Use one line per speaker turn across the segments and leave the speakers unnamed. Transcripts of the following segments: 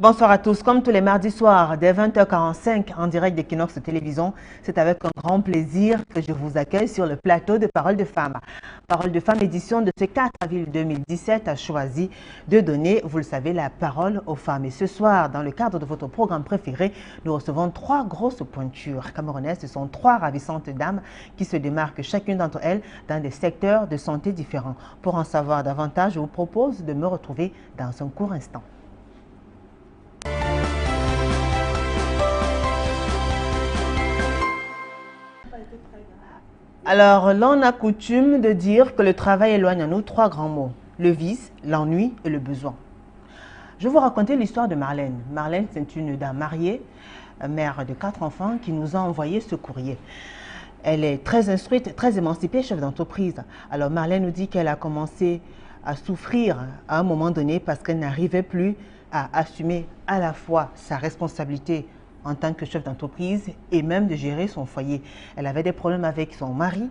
Bonsoir à tous. Comme tous les mardis soirs, dès 20h45, en direct d'Equinox Télévision, c'est avec un grand plaisir que je vous accueille sur le plateau de Parole de Femmes. Parole de Femmes, édition de ce 4 avril 2017, a choisi de donner, vous le savez, la parole aux femmes. Et ce soir, dans le cadre de votre programme préféré, nous recevons trois grosses pointures camerounaises. Ce sont trois ravissantes dames qui se démarquent chacune d'entre elles dans des secteurs de santé différents. Pour en savoir davantage, je vous propose de me retrouver dans un court instant. Alors, l'on a coutume de dire que le travail éloigne à nous trois grands mots: le vice, l'ennui et le besoin. Je vais vous raconter l'histoire de Marlène. Marlène, c'est une dame mariée, mère de 4 enfants, qui nous a envoyé ce courrier. Elle est très instruite, très émancipée, chef d'entreprise. Alors, Marlène nous dit qu'elle a commencé à souffrir à un moment donné parce qu'elle n'arrivait plus à assumer à la fois sa responsabilité en tant que chef d'entreprise et même de gérer son foyer. Elle avait des problèmes avec son mari,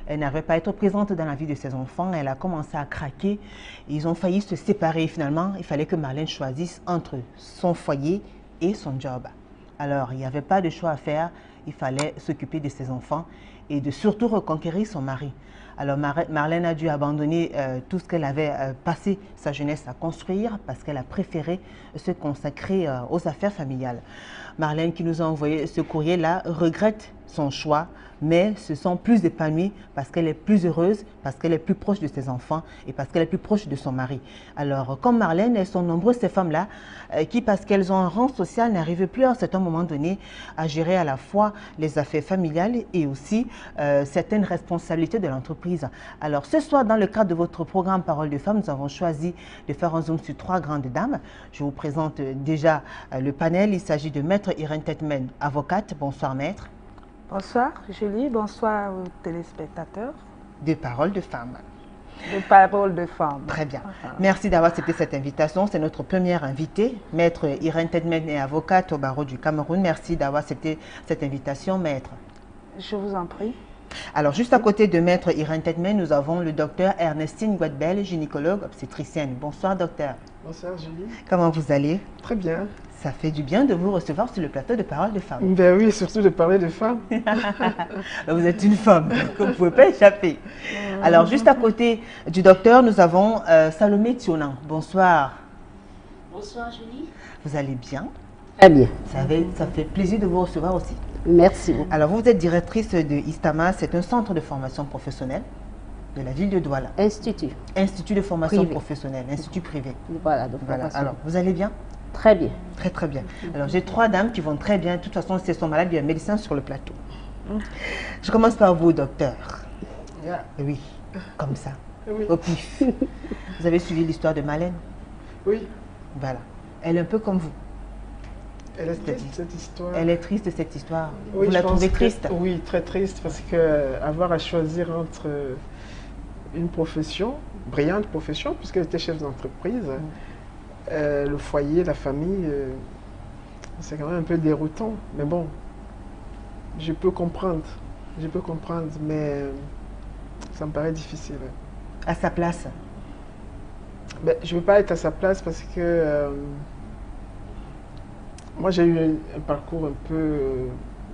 elle n'arrivait pas à être présente dans la vie de ses enfants, elle a commencé à craquer, ils ont failli se séparer. Finalement, il fallait que Marlène choisisse entre son foyer et son job. Alors, il n'y avait pas de choix à faire, il fallait s'occuper de ses enfants et de surtout reconquérir son mari. Alors Marlène a dû abandonner tout ce qu'elle avait passé sa jeunesse à construire parce qu'elle a préféré se consacrer aux affaires familiales. Marlène, qui nous a envoyé ce courrier-là, regrette son choix, mais se sent plus épanouie parce qu'elle est plus heureuse, parce qu'elle est plus proche de ses enfants et parce qu'elle est plus proche de son mari. Alors, comme Marlène, elles sont nombreuses ces femmes-là qui, parce qu'elles ont un rang social, n'arrivent plus à un certain moment donné à gérer à la fois les affaires familiales et aussi certaines responsabilités de l'entreprise. Alors, ce soir, dans le cadre de votre programme Parole de Femmes, nous avons choisi de faire un zoom sur trois grandes dames. Je vous présente déjà le panel. Il s'agit de Maître Irène Tetmen, avocate. Bonsoir, Maître.
Bonsoir Julie, bonsoir aux téléspectateurs.
De Parole de Femmes.
De Parole de Femmes.
Très bien. Merci d'avoir accepté cette invitation. C'est notre première invitée. Maître Irène Tetmen est avocate au barreau du Cameroun. Merci d'avoir accepté cette invitation, Maître.
Je vous en prie.
Alors, juste à côté de Maître Irène Tetmen, nous avons le docteur Ernestine Guadbel, gynécologue obstétricienne. Bonsoir, docteur.
Bonsoir, Julie.
Comment vous allez?
Très bien.
Ça fait du bien de vous recevoir sur le plateau de Parole de Femmes.
Ben oui, surtout de parler de femmes.
Vous êtes une femme, vous ne pouvez pas échapper. Alors, juste à côté du docteur, nous avons Salomé Tionan. Bonsoir.
Bonsoir, Julie.
Vous allez bien?
Très bien.
Ça fait plaisir de vous recevoir aussi.
Merci beaucoup.
Alors, vous êtes directrice de ISTAMA, c'est un centre de formation professionnelle de la ville de Douala.
Institut.
Institut de formation
Privé.
professionnelle, institut privé.
Voilà, de
Voilà.
formation.
Alors, vous allez bien?
Très bien.
Très, très bien. Alors, j'ai trois dames qui vont très bien. De toute façon, si elles sont malades, il y a un médecin sur le plateau. Je commence par vous, docteur.
Yeah.
Oui, comme ça,
Oui.
au pif. Vous avez suivi l'histoire de Marlène?
Oui,
Voilà. Elle est un peu comme vous.
elle est triste, cette histoire.
Elle est triste, cette histoire.
Oui,
Vous
je
la
pense
trouvez
que-
triste?
Oui, très triste, parce que avoir à choisir entre une profession, brillante profession, puisqu'elle était chef d'entreprise, le foyer, la famille, c'est quand même un peu déroutant. Mais bon, je peux comprendre, mais ça me paraît difficile.
À sa place.
Ben, je ne veux pas être à sa place parce que moi j'ai eu un parcours un peu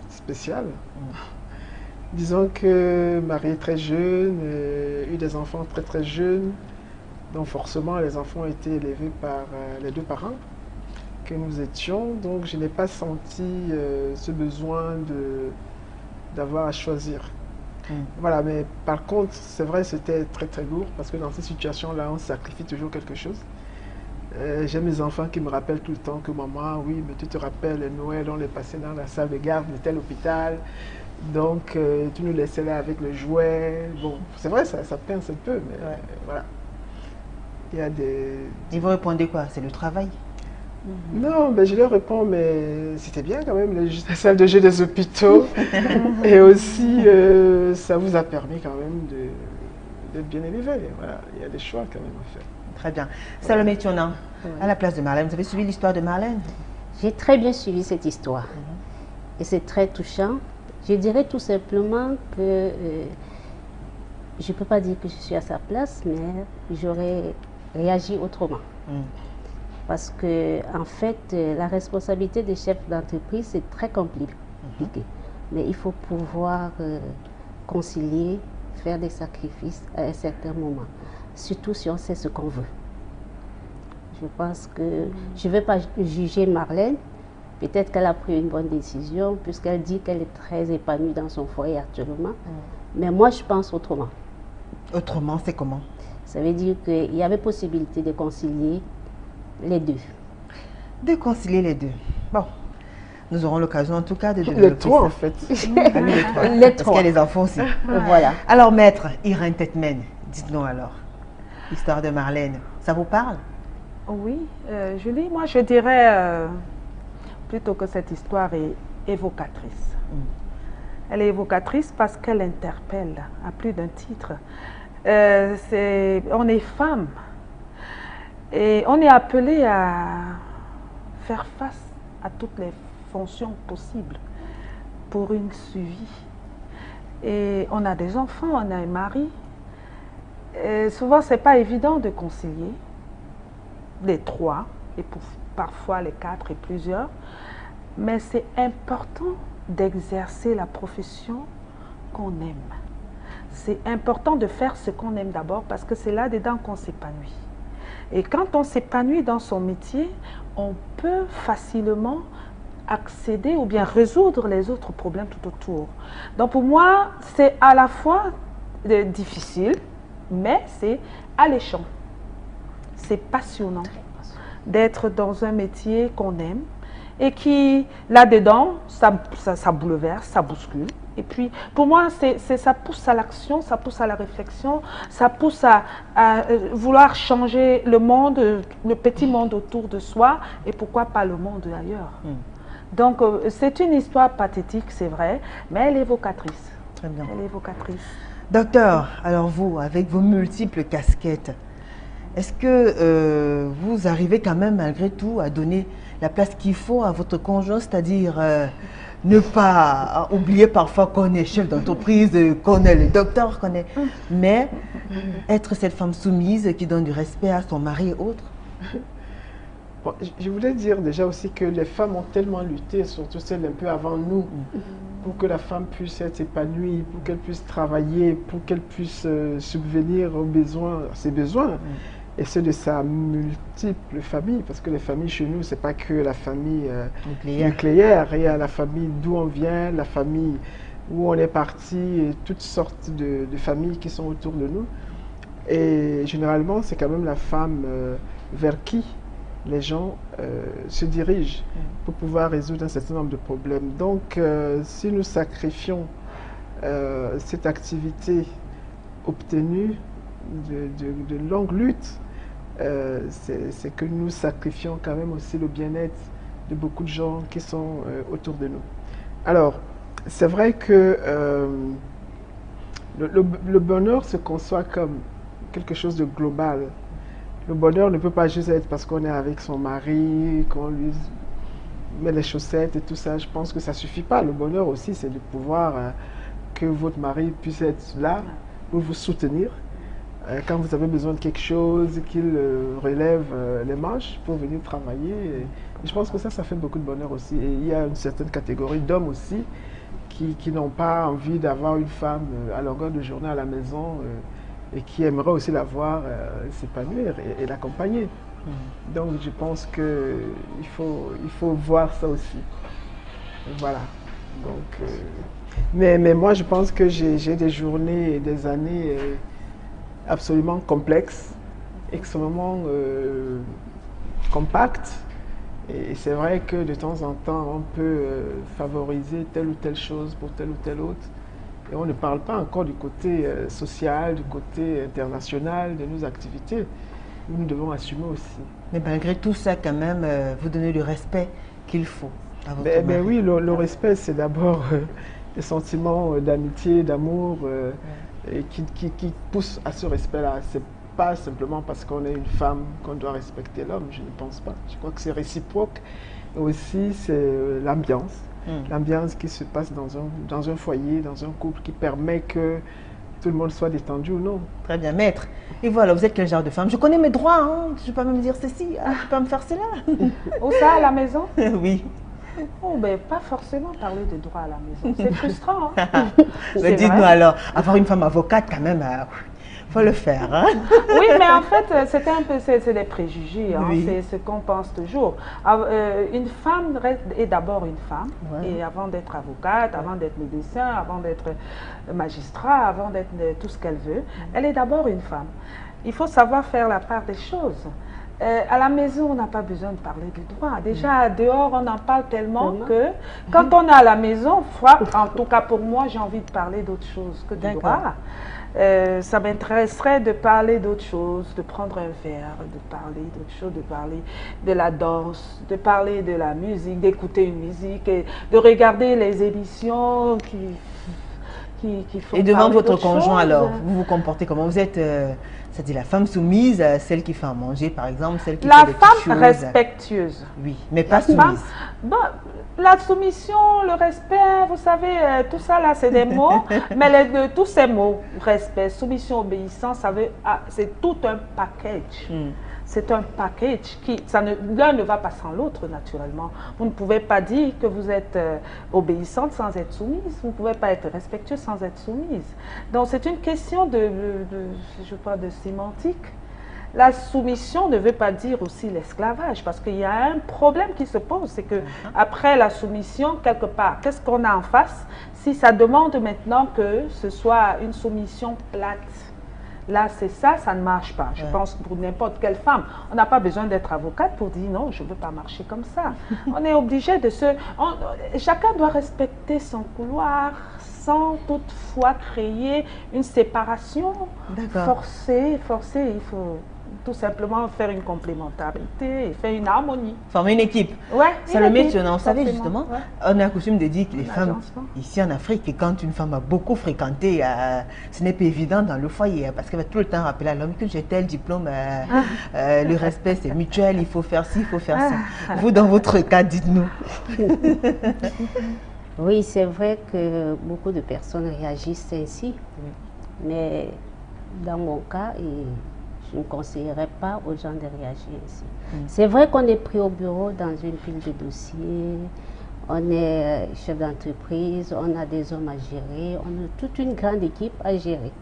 spécial. Disons que marié très jeune, eu des enfants très très jeunes, donc forcément les enfants ont été élevés par les deux parents que nous étions, donc je n'ai pas senti ce besoin d'avoir à choisir. Voilà, mais par contre, c'est vrai, c'était très très lourd parce que dans ces situations-là, on sacrifie toujours quelque chose. J'ai mes enfants qui me rappellent tout le temps que maman, oui, mais tu te rappelles, Noël, on les passait dans la salle de garde de tel hôpital, donc tu nous laissais là avec le jouet. Bon, c'est vrai, ça pince un peu, mais voilà. Il y a des...
Ils vous répondez quoi? C'est le travail.
Non, ben je leur réponds, mais c'était bien quand même, la salle de jeu des hôpitaux. Et aussi, ça vous a permis quand même d'être bien élevé. Voilà, il y a des choix quand même à faire.
Très bien. Salomé Tionan, à la place de Marlène, vous avez suivi l'histoire de Marlène?
J'ai très bien suivi cette histoire. Et c'est très touchant. Je dirais tout simplement que je ne peux pas dire que je suis à sa place, mais j'aurais réagi autrement. Parce que, en fait, la responsabilité des chefs d'entreprise, c'est très compliqué. Mais il faut pouvoir concilier, faire des sacrifices à un certain moment. Surtout si on sait ce qu'on veut. Je pense que je ne vais pas juger Marlène. Peut-être qu'elle a pris une bonne décision, puisqu'elle dit qu'elle est très épanouie dans son foyer actuellement. Mais moi, je pense autrement.
Autrement, c'est comment?
Ça veut dire qu'il y avait possibilité de concilier les deux.
De concilier les deux. Bon, nous aurons l'occasion en tout cas de
Les
développer
trois,
ça.
en fait.
Ah oui, les trois.
Les
Parce
trois.
qu'il y a les enfants aussi.
Voilà.
Alors, maître Irène Tetmen, dites-nous alors, l'histoire de Marlène, ça vous parle?
Oui, Julie, moi je dirais plutôt que cette histoire est évocatrice. Elle est évocatrice parce qu'elle interpelle à plus d'un titre. On est femme et on est appelé à faire face à toutes les fonctions possibles pour une suivi. Et on a des enfants, on a un mari. Et souvent, ce n'est pas évident de concilier les trois, et parfois les quatre et plusieurs. Mais c'est important d'exercer la profession qu'on aime. C'est important de faire ce qu'on aime d'abord parce que c'est là-dedans qu'on s'épanouit. Et quand on s'épanouit dans son métier, on peut facilement accéder ou bien résoudre les autres problèmes tout autour. Donc pour moi, c'est à la fois difficile, mais c'est alléchant. C'est passionnant d'être dans un métier qu'on aime et qui, là-dedans, ça bouleverse, ça bouscule. Et puis, pour moi, ça pousse à l'action, ça pousse à la réflexion, ça pousse à vouloir changer le monde, le petit monde autour de soi, et pourquoi pas le monde ailleurs. Donc, c'est une histoire pathétique, c'est vrai, mais elle est évocatrice.
Très bien.
Elle est évocatrice.
Docteur, alors vous, avec vos multiples casquettes, est-ce que vous arrivez quand même malgré tout à donner la place qu'il faut à votre conjoint, c'est-à-dire ne pas oublier parfois qu'on est chef d'entreprise, qu'on est le docteur, mais être cette femme soumise qui donne du respect à son mari et autres?
Bon, je voulais dire déjà aussi que les femmes ont tellement lutté, surtout celles un peu avant nous, pour que la femme puisse être épanouie, pour qu'elle puisse travailler, pour qu'elle puisse subvenir aux besoins, à ses besoins. Et c'est de sa multiple famille, parce que les familles chez nous, c'est pas que la famille nucléaire, il y a la famille d'où on vient, la famille où on est parti, et toutes sortes de familles qui sont autour de nous. Et généralement, c'est quand même la femme vers qui les gens se dirigent pour pouvoir résoudre un certain nombre de problèmes. Donc, si nous sacrifions cette activité obtenue de longue lutte, c'est que nous sacrifions quand même aussi le bien-être de beaucoup de gens qui sont autour de nous. Alors, c'est vrai que le bonheur se conçoit comme quelque chose de global. Le bonheur ne peut pas juste être parce qu'on est avec son mari, qu'on lui met les chaussettes et tout ça. Je pense que ça ne suffit pas. Le bonheur aussi, c'est de pouvoir que votre mari puisse être là pour vous soutenir. Quand vous avez besoin de quelque chose, qu'il relève les manches pour venir travailler. Et je pense que ça fait beaucoup de bonheur aussi. Et il y a une certaine catégorie d'hommes aussi qui n'ont pas envie d'avoir une femme à longueur de journée à la maison et qui aimeraient aussi la voir s'épanouir et l'accompagner. Donc je pense qu'il faut voir ça aussi. Voilà. Donc, mais moi je pense que j'ai des journées et des années absolument complexe, extrêmement compacte. Et c'est vrai que de temps en temps, on peut favoriser telle ou telle chose pour telle ou telle autre. Et on ne parle pas encore du côté social, du côté international de nos activités. Nous devons assumer aussi.
Mais malgré tout ça, quand même, vous donnez le respect qu'il faut à votre mari.
Oui, le respect, c'est d'abord des sentiments d'amitié, d'amour, et qui pousse à ce respect-là. C'est pas simplement parce qu'on est une femme qu'on doit respecter l'homme, je ne pense pas. Je crois que c'est réciproque. Et aussi, c'est l'ambiance. L'ambiance qui se passe dans un foyer, dans un couple, qui permet que tout le monde soit détendu ou non.
Très bien, maître. Et voilà, vous êtes quel genre de femme? Je connais mes droits, hein. Je peux même dire ceci, ah, je peux me faire cela.
Où ça, à la maison?
Oui.
Oh, ben, pas forcément parler de droit à la maison. C'est frustrant. Hein?
Mais dites-nous alors, avoir une femme avocate, quand même, faut le faire. Hein?
Oui, mais en fait, c'était un peu, c'est des préjugés. Hein?
Oui.
C'est ce qu'on pense toujours. Une femme est d'abord une femme.
Ouais.
Et avant d'être avocate, avant d'être médecin, avant d'être magistrat, avant d'être tout ce qu'elle veut, elle est d'abord une femme. Il faut savoir faire la part des choses. À la maison, on n'a pas besoin de parler de droit. Déjà, dehors, on en parle tellement que quand on est à la maison, en tout cas pour moi, j'ai envie de parler d'autre chose que du droit. Ça m'intéresserait de parler d'autre chose, de prendre un verre, de parler d'autre chose, de parler de la danse, de parler de la musique, d'écouter une musique, et de regarder les émissions qui font
Et devant
parler
votre
d'autre
conjoint,
chose.
alors, vous vous comportez comment? Vous êtes, c'est-à-dire la femme soumise, celle qui fait à manger, par exemple, celle qui
La
fait des petites
femme
choses.
respectueuse.
Oui, mais pas
La femme,
soumise.
bon, la soumission, le respect, vous savez, tout ça là, c'est des mots, mais tous ces mots, respect, soumission, obéissance, c'est tout un package. C'est un package l'un ne va pas sans l'autre, naturellement. Vous ne pouvez pas dire que vous êtes obéissante sans être soumise. Vous ne pouvez pas être respectueuse sans être soumise. Donc, c'est une question de sémantique. La soumission ne veut pas dire aussi l'esclavage, parce qu'il y a un problème qui se pose, c'est que après la soumission, quelque part, qu'est-ce qu'on a en face? Si ça demande maintenant que ce soit une soumission plate, là, c'est ça, ça ne marche pas. Je pense que pour n'importe quelle femme, on n'a pas besoin d'être avocate pour dire non, je ne veux pas marcher comme ça. On est obligé de chacun doit respecter son couloir sans toutefois créer une séparation forcée. Il faut tout simplement faire une complémentarité et faire une harmonie.
Former une équipe.
Ouais,
C'est le métier. Vous savez, justement, on a coutume de dire que les femmes,
agencement.
ici en Afrique, quand une femme a beaucoup fréquenté, ce n'est pas évident dans le foyer, parce qu'elle va tout le temps rappeler à l'homme que j'ai tel diplôme, le respect c'est mutuel, il faut faire ci, il faut faire ça. Vous, dans votre cas, dites-nous.
Oui, c'est vrai que beaucoup de personnes réagissent ainsi, mais dans mon cas, je ne conseillerais pas aux gens de réagir ainsi. C'est vrai qu'on est pris au bureau dans une pile de dossiers, on est chef d'entreprise, on a des hommes à gérer, on a toute une grande équipe à gérer.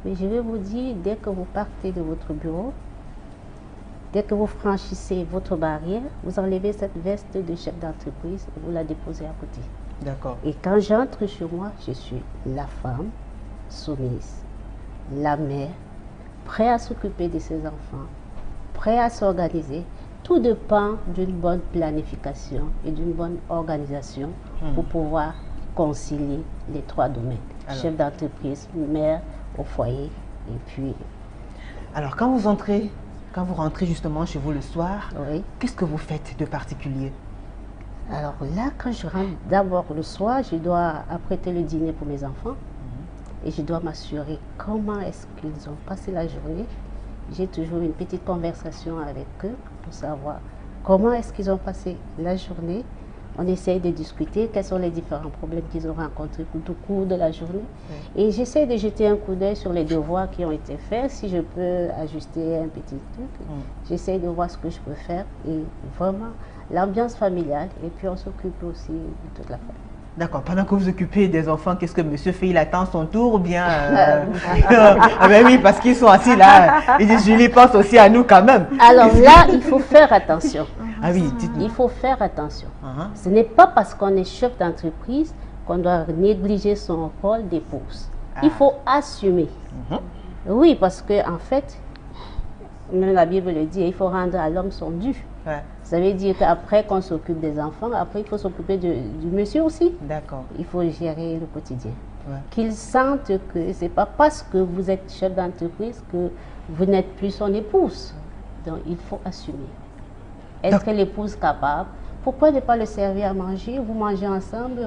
Mais je vais vous dire, dès que vous partez de votre bureau, dès que vous franchissez votre barrière, vous enlevez cette veste de chef d'entreprise et vous la déposez à côté.
D'accord.
Et quand j'entre chez moi, je suis la femme soumise, la mère, prête à s'occuper de ses enfants, prête à s'organiser. Tout dépend d'une bonne planification et d'une bonne organisation pour pouvoir concilier les trois domaines.
Alors,
chef d'entreprise, mère au foyer et puis...
Alors, quand vous rentrez justement chez vous le soir, qu'est-ce que vous faites de particulier?
Alors là, quand je rentre d'abord le soir, je dois apprêter le dîner pour mes enfants et je dois m'assurer comment est-ce qu'ils ont passé la journée. J'ai toujours une petite conversation avec eux pour savoir comment est-ce qu'ils ont passé la journée. On essaye de discuter quels sont les différents problèmes qu'ils ont rencontrés au cours de la journée. Et j'essaie de jeter un coup d'œil sur les devoirs qui ont été faits, si je peux ajuster un petit truc. J'essaie de voir ce que je peux faire et vraiment l'ambiance familiale. Et puis on s'occupe aussi de toute la famille.
D'accord. Pendant que vous occupez des enfants, qu'est-ce que monsieur fait? Il attend son tour ou bien... Ah ben oui, parce qu'ils sont assis là. Ils disent, Julie, pense aussi à nous quand même.
Alors là, il faut faire attention.
Ah oui, dites-nous.
Il faut faire attention. Ce n'est pas parce qu'on est chef d'entreprise qu'on doit négliger son rôle d'épouse. Il faut assumer. Oui, parce que en fait, même la Bible le dit, il faut rendre à l'homme son dû. Ça veut dire qu'après qu'on s'occupe des enfants, après il faut s'occuper du monsieur aussi.
D'accord.
Il faut gérer le quotidien. Qu'ils sentent que ce n'est pas parce que vous êtes chef d'entreprise que vous n'êtes plus son épouse. Donc il faut assumer. Être l'épouse capable. Pourquoi ne pas le servir à manger? Vous mangez ensemble,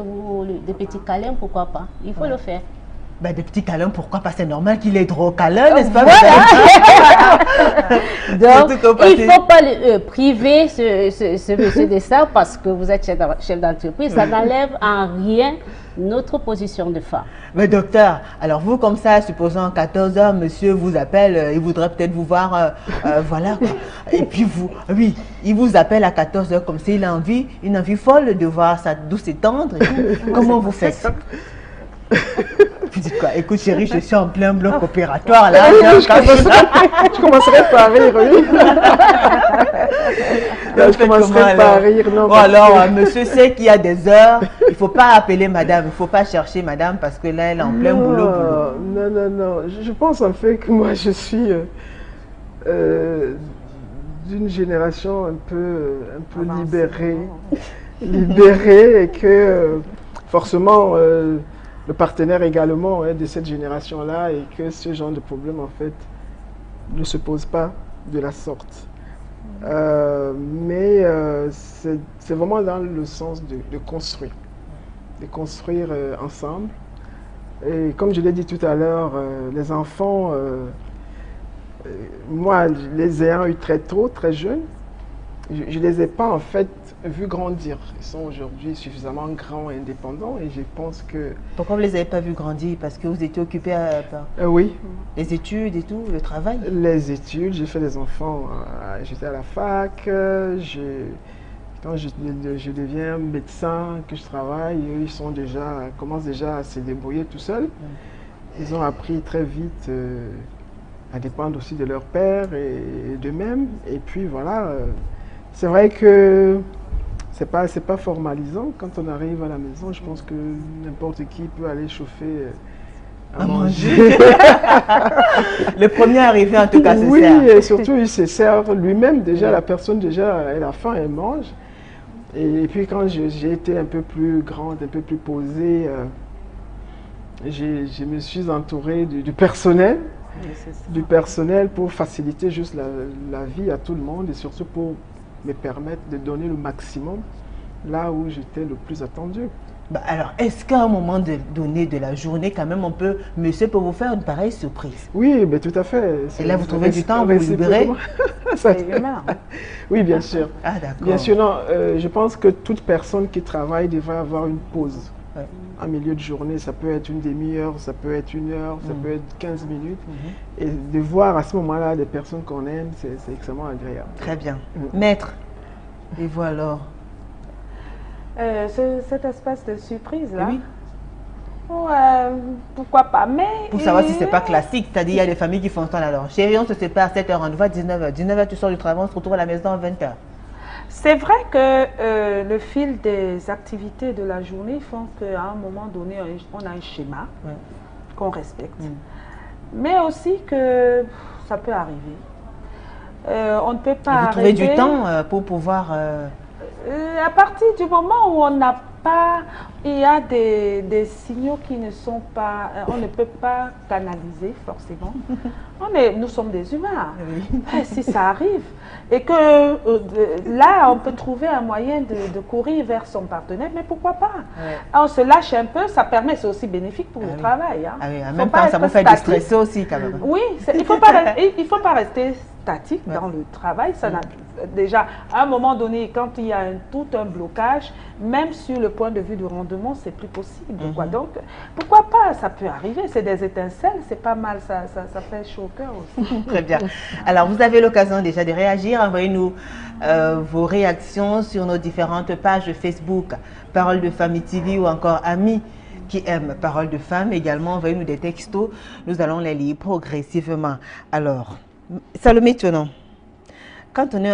des petits câlins, pourquoi pas? Il faut le faire.
Ben, des petits câlins, pourquoi pas? C'est normal qu'il ait trop câlin, n'est-ce pas?
Voilà. Donc,
Surtout qu'au
il
passé-
ne faut pas le priver ce monsieur de ça parce que vous êtes chef d'entreprise. Ça n'enlève en rien notre position de femme.
Mais docteur, alors vous comme ça, supposons à 14 heures, monsieur vous appelle, il voudrait peut-être vous voir, voilà quoi. Et puis vous, oui, il vous appelle à 14 heures comme ça, il a envie, une envie folle de voir sa douce et tendre. Et tout. Comment vous faites? Vous dites quoi? Écoute chérie, je suis en plein bloc opératoire là.
Je commencerai par rire, oui. Là, je commencerai par rire, non.
Bon
parce
alors,
que-
monsieur sait qu'il y a des heures, il ne faut pas appeler madame, il ne faut pas chercher madame parce que là, elle est en plein boulot.
Non, non, non. Je pense en fait que moi, je suis d'une génération un peu
Avancée,
libérée.
non.
Libérée et que forcément le partenaire également est de cette génération-là et que ce genre de problème en fait ne se pose pas de la sorte. Mais c'est vraiment dans le sens de construire ensemble. Et comme je l'ai dit tout à l'heure, les enfants, moi, les ayant eu très tôt, très jeunes, je ne les ai pas en fait vus grandir. Ils sont aujourd'hui suffisamment grands et indépendants et je pense que...
Pourquoi vous ne les avez pas vus grandir? Parce que vous étiez occupé par
oui,
les études et tout, le travail?
les études, j'ai fait des enfants, j'étais à la fac, quand je deviens médecin, que je travaille, eux, ils commencent déjà à se débrouiller tout seuls. Ils ont appris très vite à dépendre aussi de leur père et d'eux-mêmes. Et puis voilà, c'est vrai que c'est pas formalisant. Quand on arrive à la maison, je pense que n'importe qui peut aller chauffer à manger.
Le premier arrivé en tout cas, c'est
Oui,
ça.
et surtout il se sert lui-même déjà, la personne déjà, elle a faim, elle mange. Et puis quand j'ai été un peu plus grande, un peu plus posée, je me suis entourée du personnel.
Oui, c'est ça.
Du personnel pour faciliter juste la vie à tout le monde et surtout pour me permettre de donner le maximum là où j'étais le plus attendu.
Bah alors, est-ce qu'à un moment donné de la journée, quand même, monsieur peut vous faire une pareille surprise?
Oui, mais tout à fait.
Et là, vous trouvez du temps, vous vous libérez?
C'est humain. Hein.
Oui, bien sûr.
Ah d'accord.
Bien sûr, non, je pense que toute personne qui travaille devrait avoir une pause.
Ouais.
En milieu de journée, ça peut être une demi-heure, ça peut être une heure, ça peut être 15 minutes. Et de voir à ce moment-là des personnes qu'on aime, c'est extrêmement agréable.
Très bien. Maître, et vous alors?
Cette espèce de surprise là.
Oui.
Ouais, pourquoi pas, mais...
Pour savoir si c'est pas classique, c'est-à-dire il y a des familles qui font ça alors. Chérie, on se sépare à 7h, on va à 19h. 19h, tu sors du travail, on se retrouve à la maison à 20h.
C'est vrai que le fil des activités de la journée font qu'à un moment donné, on a un schéma
Ouais.
qu'on respecte. Mais aussi que ça peut arriver. On ne peut
Et
pas
vous trouvez du
arrêter.
temps pour pouvoir...
À partir du moment où on n'a pas, il y a des signaux qui ne sont pas, on ne peut pas canaliser forcément. Nous sommes des humains.
Oui.
Si ça arrive et que là, on peut trouver un moyen de courir vers son partenaire, mais pourquoi pas?
Ouais.
On se lâche un peu, ça permet, c'est aussi bénéfique pour
Ah
le
oui.
travail. Hein.
Ah oui, en
Faut
même
pas
temps, ça
être
vous fait
statique.
déstresser aussi quand même.
Oui, il ne faut pas rester statique
Ouais.
dans le travail. Déjà, à un moment donné, quand il y a tout un blocage, même sur le point de vue du rendement, c'est plus possible. Quoi. Donc, pourquoi pas? Ça peut arriver. C'est des étincelles, c'est pas mal. Ça fait chaud au cœur aussi.
Très bien. Alors, vous avez l'occasion déjà de réagir. Envoyez-nous vos réactions sur nos différentes pages Facebook, Parole de Famille TV ou encore Amis qui aiment Parole de Femme. Également, envoyez-nous des textos. Nous allons les lire progressivement. Alors, Salomé Tionon, quand on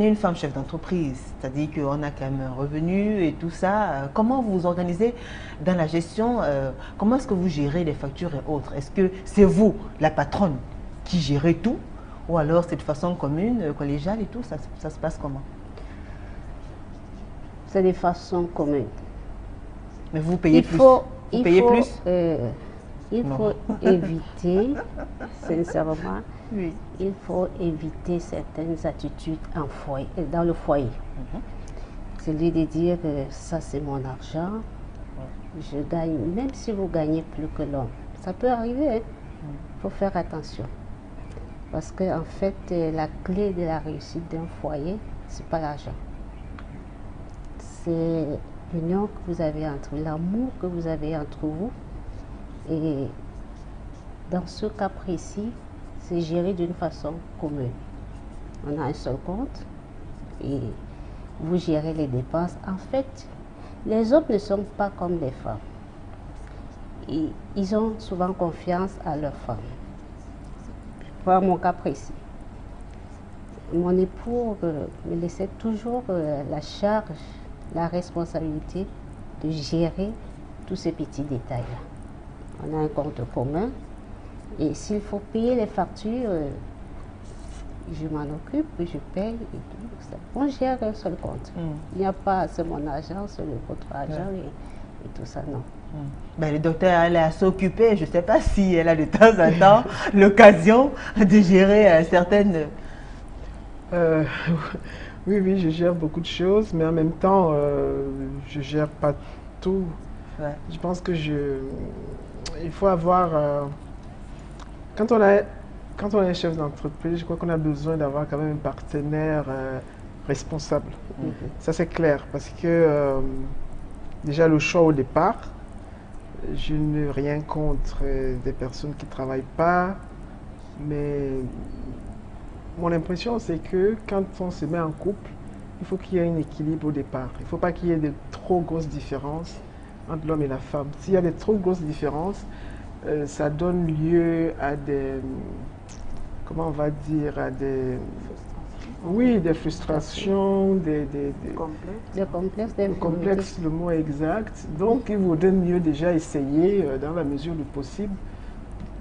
est une femme chef d'entreprise, c'est-à-dire qu'on a quand même un revenu et tout ça, comment vous vous organisez dans la gestion? Comment est-ce que vous gérez les factures et autres? Est-ce que c'est vous, la patronne, qui gérez tout? Ou alors c'est de façon commune, collégiale et tout? Ça se passe comment?
C'est de façon commune.
Mais vous payez plus? Vous payez plus?
Il
Non.
faut éviter, sincèrement,
Oui.
il faut éviter certaines attitudes dans le foyer. C'est lui de dire ça c'est mon argent, je gagne, même si vous gagnez plus que l'homme. Ça peut arriver, il faut faire attention. Parce que en fait, la clé de la réussite d'un foyer, c'est pas l'argent. C'est l'union que vous avez entre vous, l'amour que vous avez entre vous. Et dans ce cas précis, c'est géré d'une façon commune. On a un seul compte et vous gérez les dépenses. En fait, les hommes ne sont pas comme les femmes. Ils ont souvent confiance à leur femme. Pour mon cas précis, mon époux me laissait toujours la charge, la responsabilité de gérer tous ces petits détails-là. On a un compte commun et s'il faut payer les factures, je m'en occupe, je paye et tout. On gère un seul compte. Il n'y a pas, c'est mon argent, c'est votre argent et tout ça, non.
Ben, le docteur, elle est assez occupée. Je ne sais pas si elle a de temps en temps l'occasion de gérer certaines...
Oui, je gère beaucoup de choses, mais en même temps, je ne gère pas tout.
Ouais.
Je pense que il faut avoir... quand on est chef d'entreprise, je crois qu'on a besoin d'avoir quand même un partenaire responsable. Ça, c'est clair, parce que déjà, le choix au départ, je n'ai rien contre des personnes qui ne travaillent pas, mais mon impression, c'est que quand on se met en couple, il faut qu'il y ait un équilibre au départ. Il ne faut pas qu'il y ait de trop grosses différences entre l'homme et la femme. S'il y a de trop grosses différences, ça donne lieu à des, comment on va dire, à des... Oui, des frustrations, des complexes, le mot exact. Donc, il vaudrait mieux déjà essayer, dans la mesure du possible,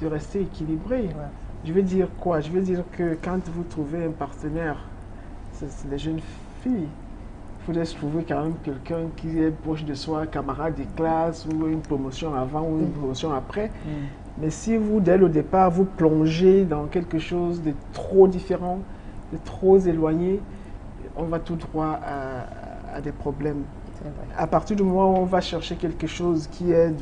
de rester équilibré. Ouais. Je veux dire quoi? Je veux dire que quand vous trouvez un partenaire, c'est des jeunes filles, il faudrait se trouver quand même quelqu'un qui est proche de soi, camarade de classe, ou une promotion avant ou une promotion après. Mais si vous, dès le départ, vous plongez dans quelque chose de trop différent, de trop éloigné, on va tout droit à des problèmes. À partir du moment où on va chercher quelque chose qui est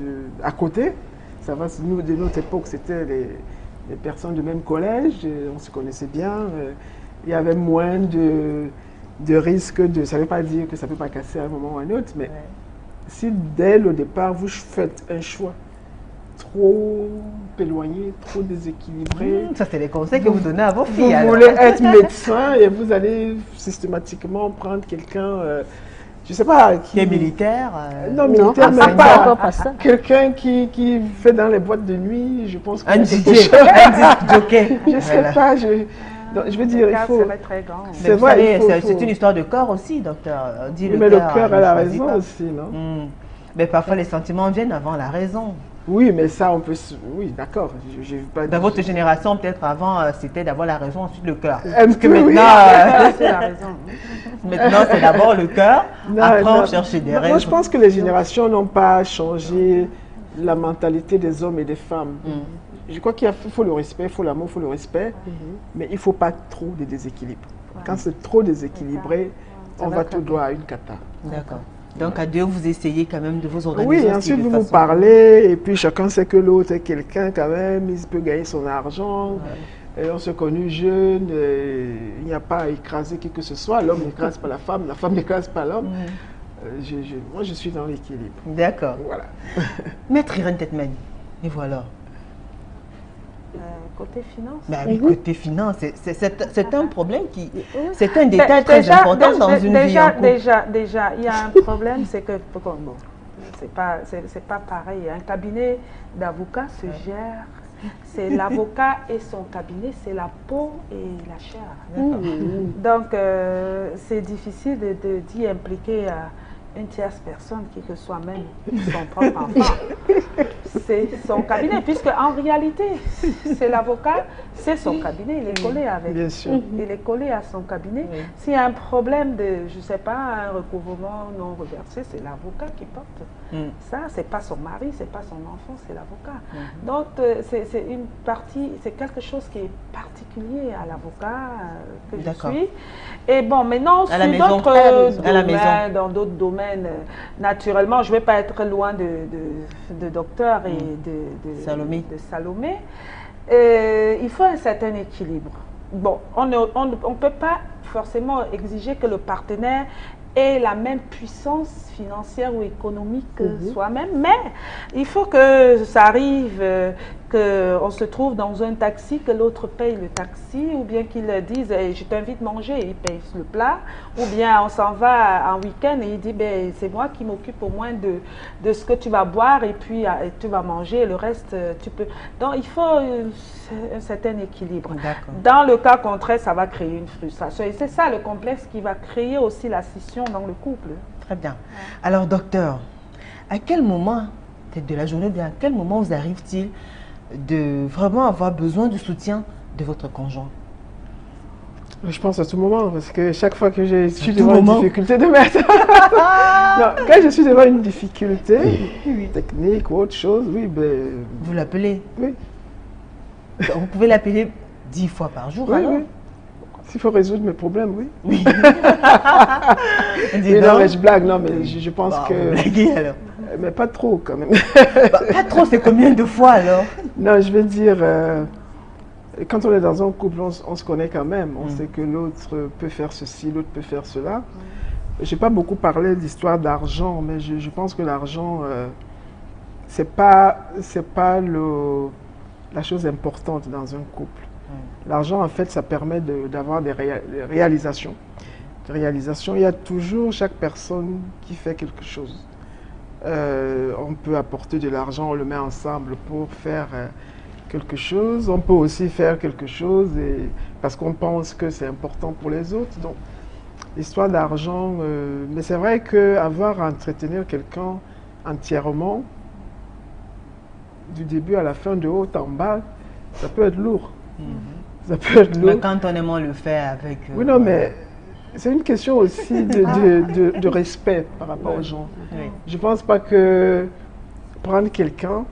à côté, ça va, nous, de notre époque, c'était les personnes du même collège, on se connaissait bien, il y avait moins de risques, ça ne veut pas dire que ça ne peut pas casser à un moment ou à un autre, mais si dès le départ, vous faites un choix trop éloigné, trop déséquilibré.
Ça, c'est les conseils que vous donnez à vos filles.
Vous voulez être médecin et vous allez systématiquement prendre quelqu'un, je ne sais pas,
qui est militaire.
Non, militaire, même pas. Quelqu'un qui fait dans les boîtes de nuit, je pense que
un DJ, un jockey.
Je ne sais pas, donc, je veux dire, il faut...
très grand.
C'est vrai,
c'est une histoire de corps aussi, docteur.
Mais le cœur a la raison aussi, non?
Mais parfois, les sentiments viennent avant la raison.
Oui, mais ça, on peut... Oui, d'accord.
Dans votre génération, peut-être avant, c'était d'avoir la raison, ensuite le cœur.
Parce que
maintenant,
c'est la raison.
Maintenant, c'est d'abord le cœur, après on cherche des raisons.
Moi, je pense que les générations n'ont pas changé la mentalité des hommes et des femmes. Je crois qu'il faut le respect, il faut l'amour, il faut le respect, mais il ne faut pas trop de déséquilibre. Quand c'est trop déséquilibré, on va tout droit à une cata.
D'accord. Donc à deux, vous essayez quand même de vous organiser.
Oui, ensuite vous vous parlez, et puis chacun sait que l'autre est quelqu'un quand même, il peut gagner son argent. Et on s'est connus jeunes, il n'y a pas à écraser qui que ce soit, l'homme n'écrase pas la femme n'écrase pas l'homme. Moi je suis dans l'équilibre.
D'accord.
Voilà.
Maître Irène Tetmani, et voilà.
Côté finance.
Ben oui, côté finance, c'est un problème qui... C'est un détail très important dans une vie en couple.
Déjà, il y a un problème, c'est que... Bon, c'est pas pareil. Un cabinet d'avocats se gère. C'est l'avocat et son cabinet, c'est la peau et la chair. Donc, c'est difficile d'y impliquer une tierce personne qui que soit même son propre enfant. C'est son cabinet, puisque en réalité, c'est l'avocat, c'est son cabinet, il est collé avec.
Bien sûr.
Il est collé à son cabinet. S'il y a un problème de, je ne sais pas, un recouvrement non reversé, c'est l'avocat qui porte. Ça, c'est pas son mari, c'est pas son enfant, c'est l'avocat. Donc, c'est une partie, c'est quelque chose qui est particulier à l'avocat que je suis. Et bon, maintenant, sur d'autres domaines, dans d'autres domaines, naturellement, je ne vais pas être loin de docteur et de Salomé. il faut un certain équilibre. Bon, on ne peut pas forcément exiger que le partenaire ait la même puissance financière ou économique que soi-même, mais il faut que ça arrive, qu'on se trouve dans un taxi, que l'autre paye le taxi, ou bien qu'il dise je t'invite à manger et il paye le plat, ou bien on s'en va en week-end et il dit c'est moi qui m'occupe au moins de ce que tu vas boire et puis tu vas manger et le reste tu peux. Donc il faut un certain équilibre. Dans le cas contraire, ça va créer une frustration et c'est ça le complexe qui va créer aussi la scission dans le couple.
Très bien. Alors docteur, à quel moment de la journée, à quel moment vous arrive-t-il de vraiment avoir besoin du soutien de votre conjoint?
Je pense à tout moment, parce que chaque fois que je suis devant une difficulté de mettre... non, quand je suis devant une difficulté technique ou autre chose, oui, ben...
Vous l'appelez?
Oui.
Vous pouvez l'appeler 10 fois par jour,
oui,
alors?
Oui. S'il faut résoudre mes problèmes, oui.
Oui.
Mais non, mais je blague, non, mais je pense que...
Blaguez alors.
Mais pas trop, quand même.
Pas trop, c'est combien de fois, alors?
Non, je veux dire... quand on est dans un couple, on se connaît quand même. On sait que l'autre peut faire ceci, l'autre peut faire cela. Je n'ai pas beaucoup parlé d'histoire d'argent, mais je pense que l'argent, c'est pas la chose importante dans un couple. L'argent, en fait, ça permet d'avoir des réalisations. Il y a toujours chaque personne qui fait quelque chose. On peut apporter de l'argent, on le met ensemble pour faire... quelque chose, on peut aussi faire quelque chose parce qu'on pense que c'est important pour les autres. Donc, l'histoire d'argent, mais c'est vrai qu'avoir à entretenir quelqu'un entièrement, du début à la fin, de haut en bas, ça peut être lourd. Ça peut être lourd.
Mais quand on aime, on le fait avec...
oui, non, mais c'est une question aussi de respect par rapport aux gens.
Oui.
Je ne pense pas que prendre quelqu'un...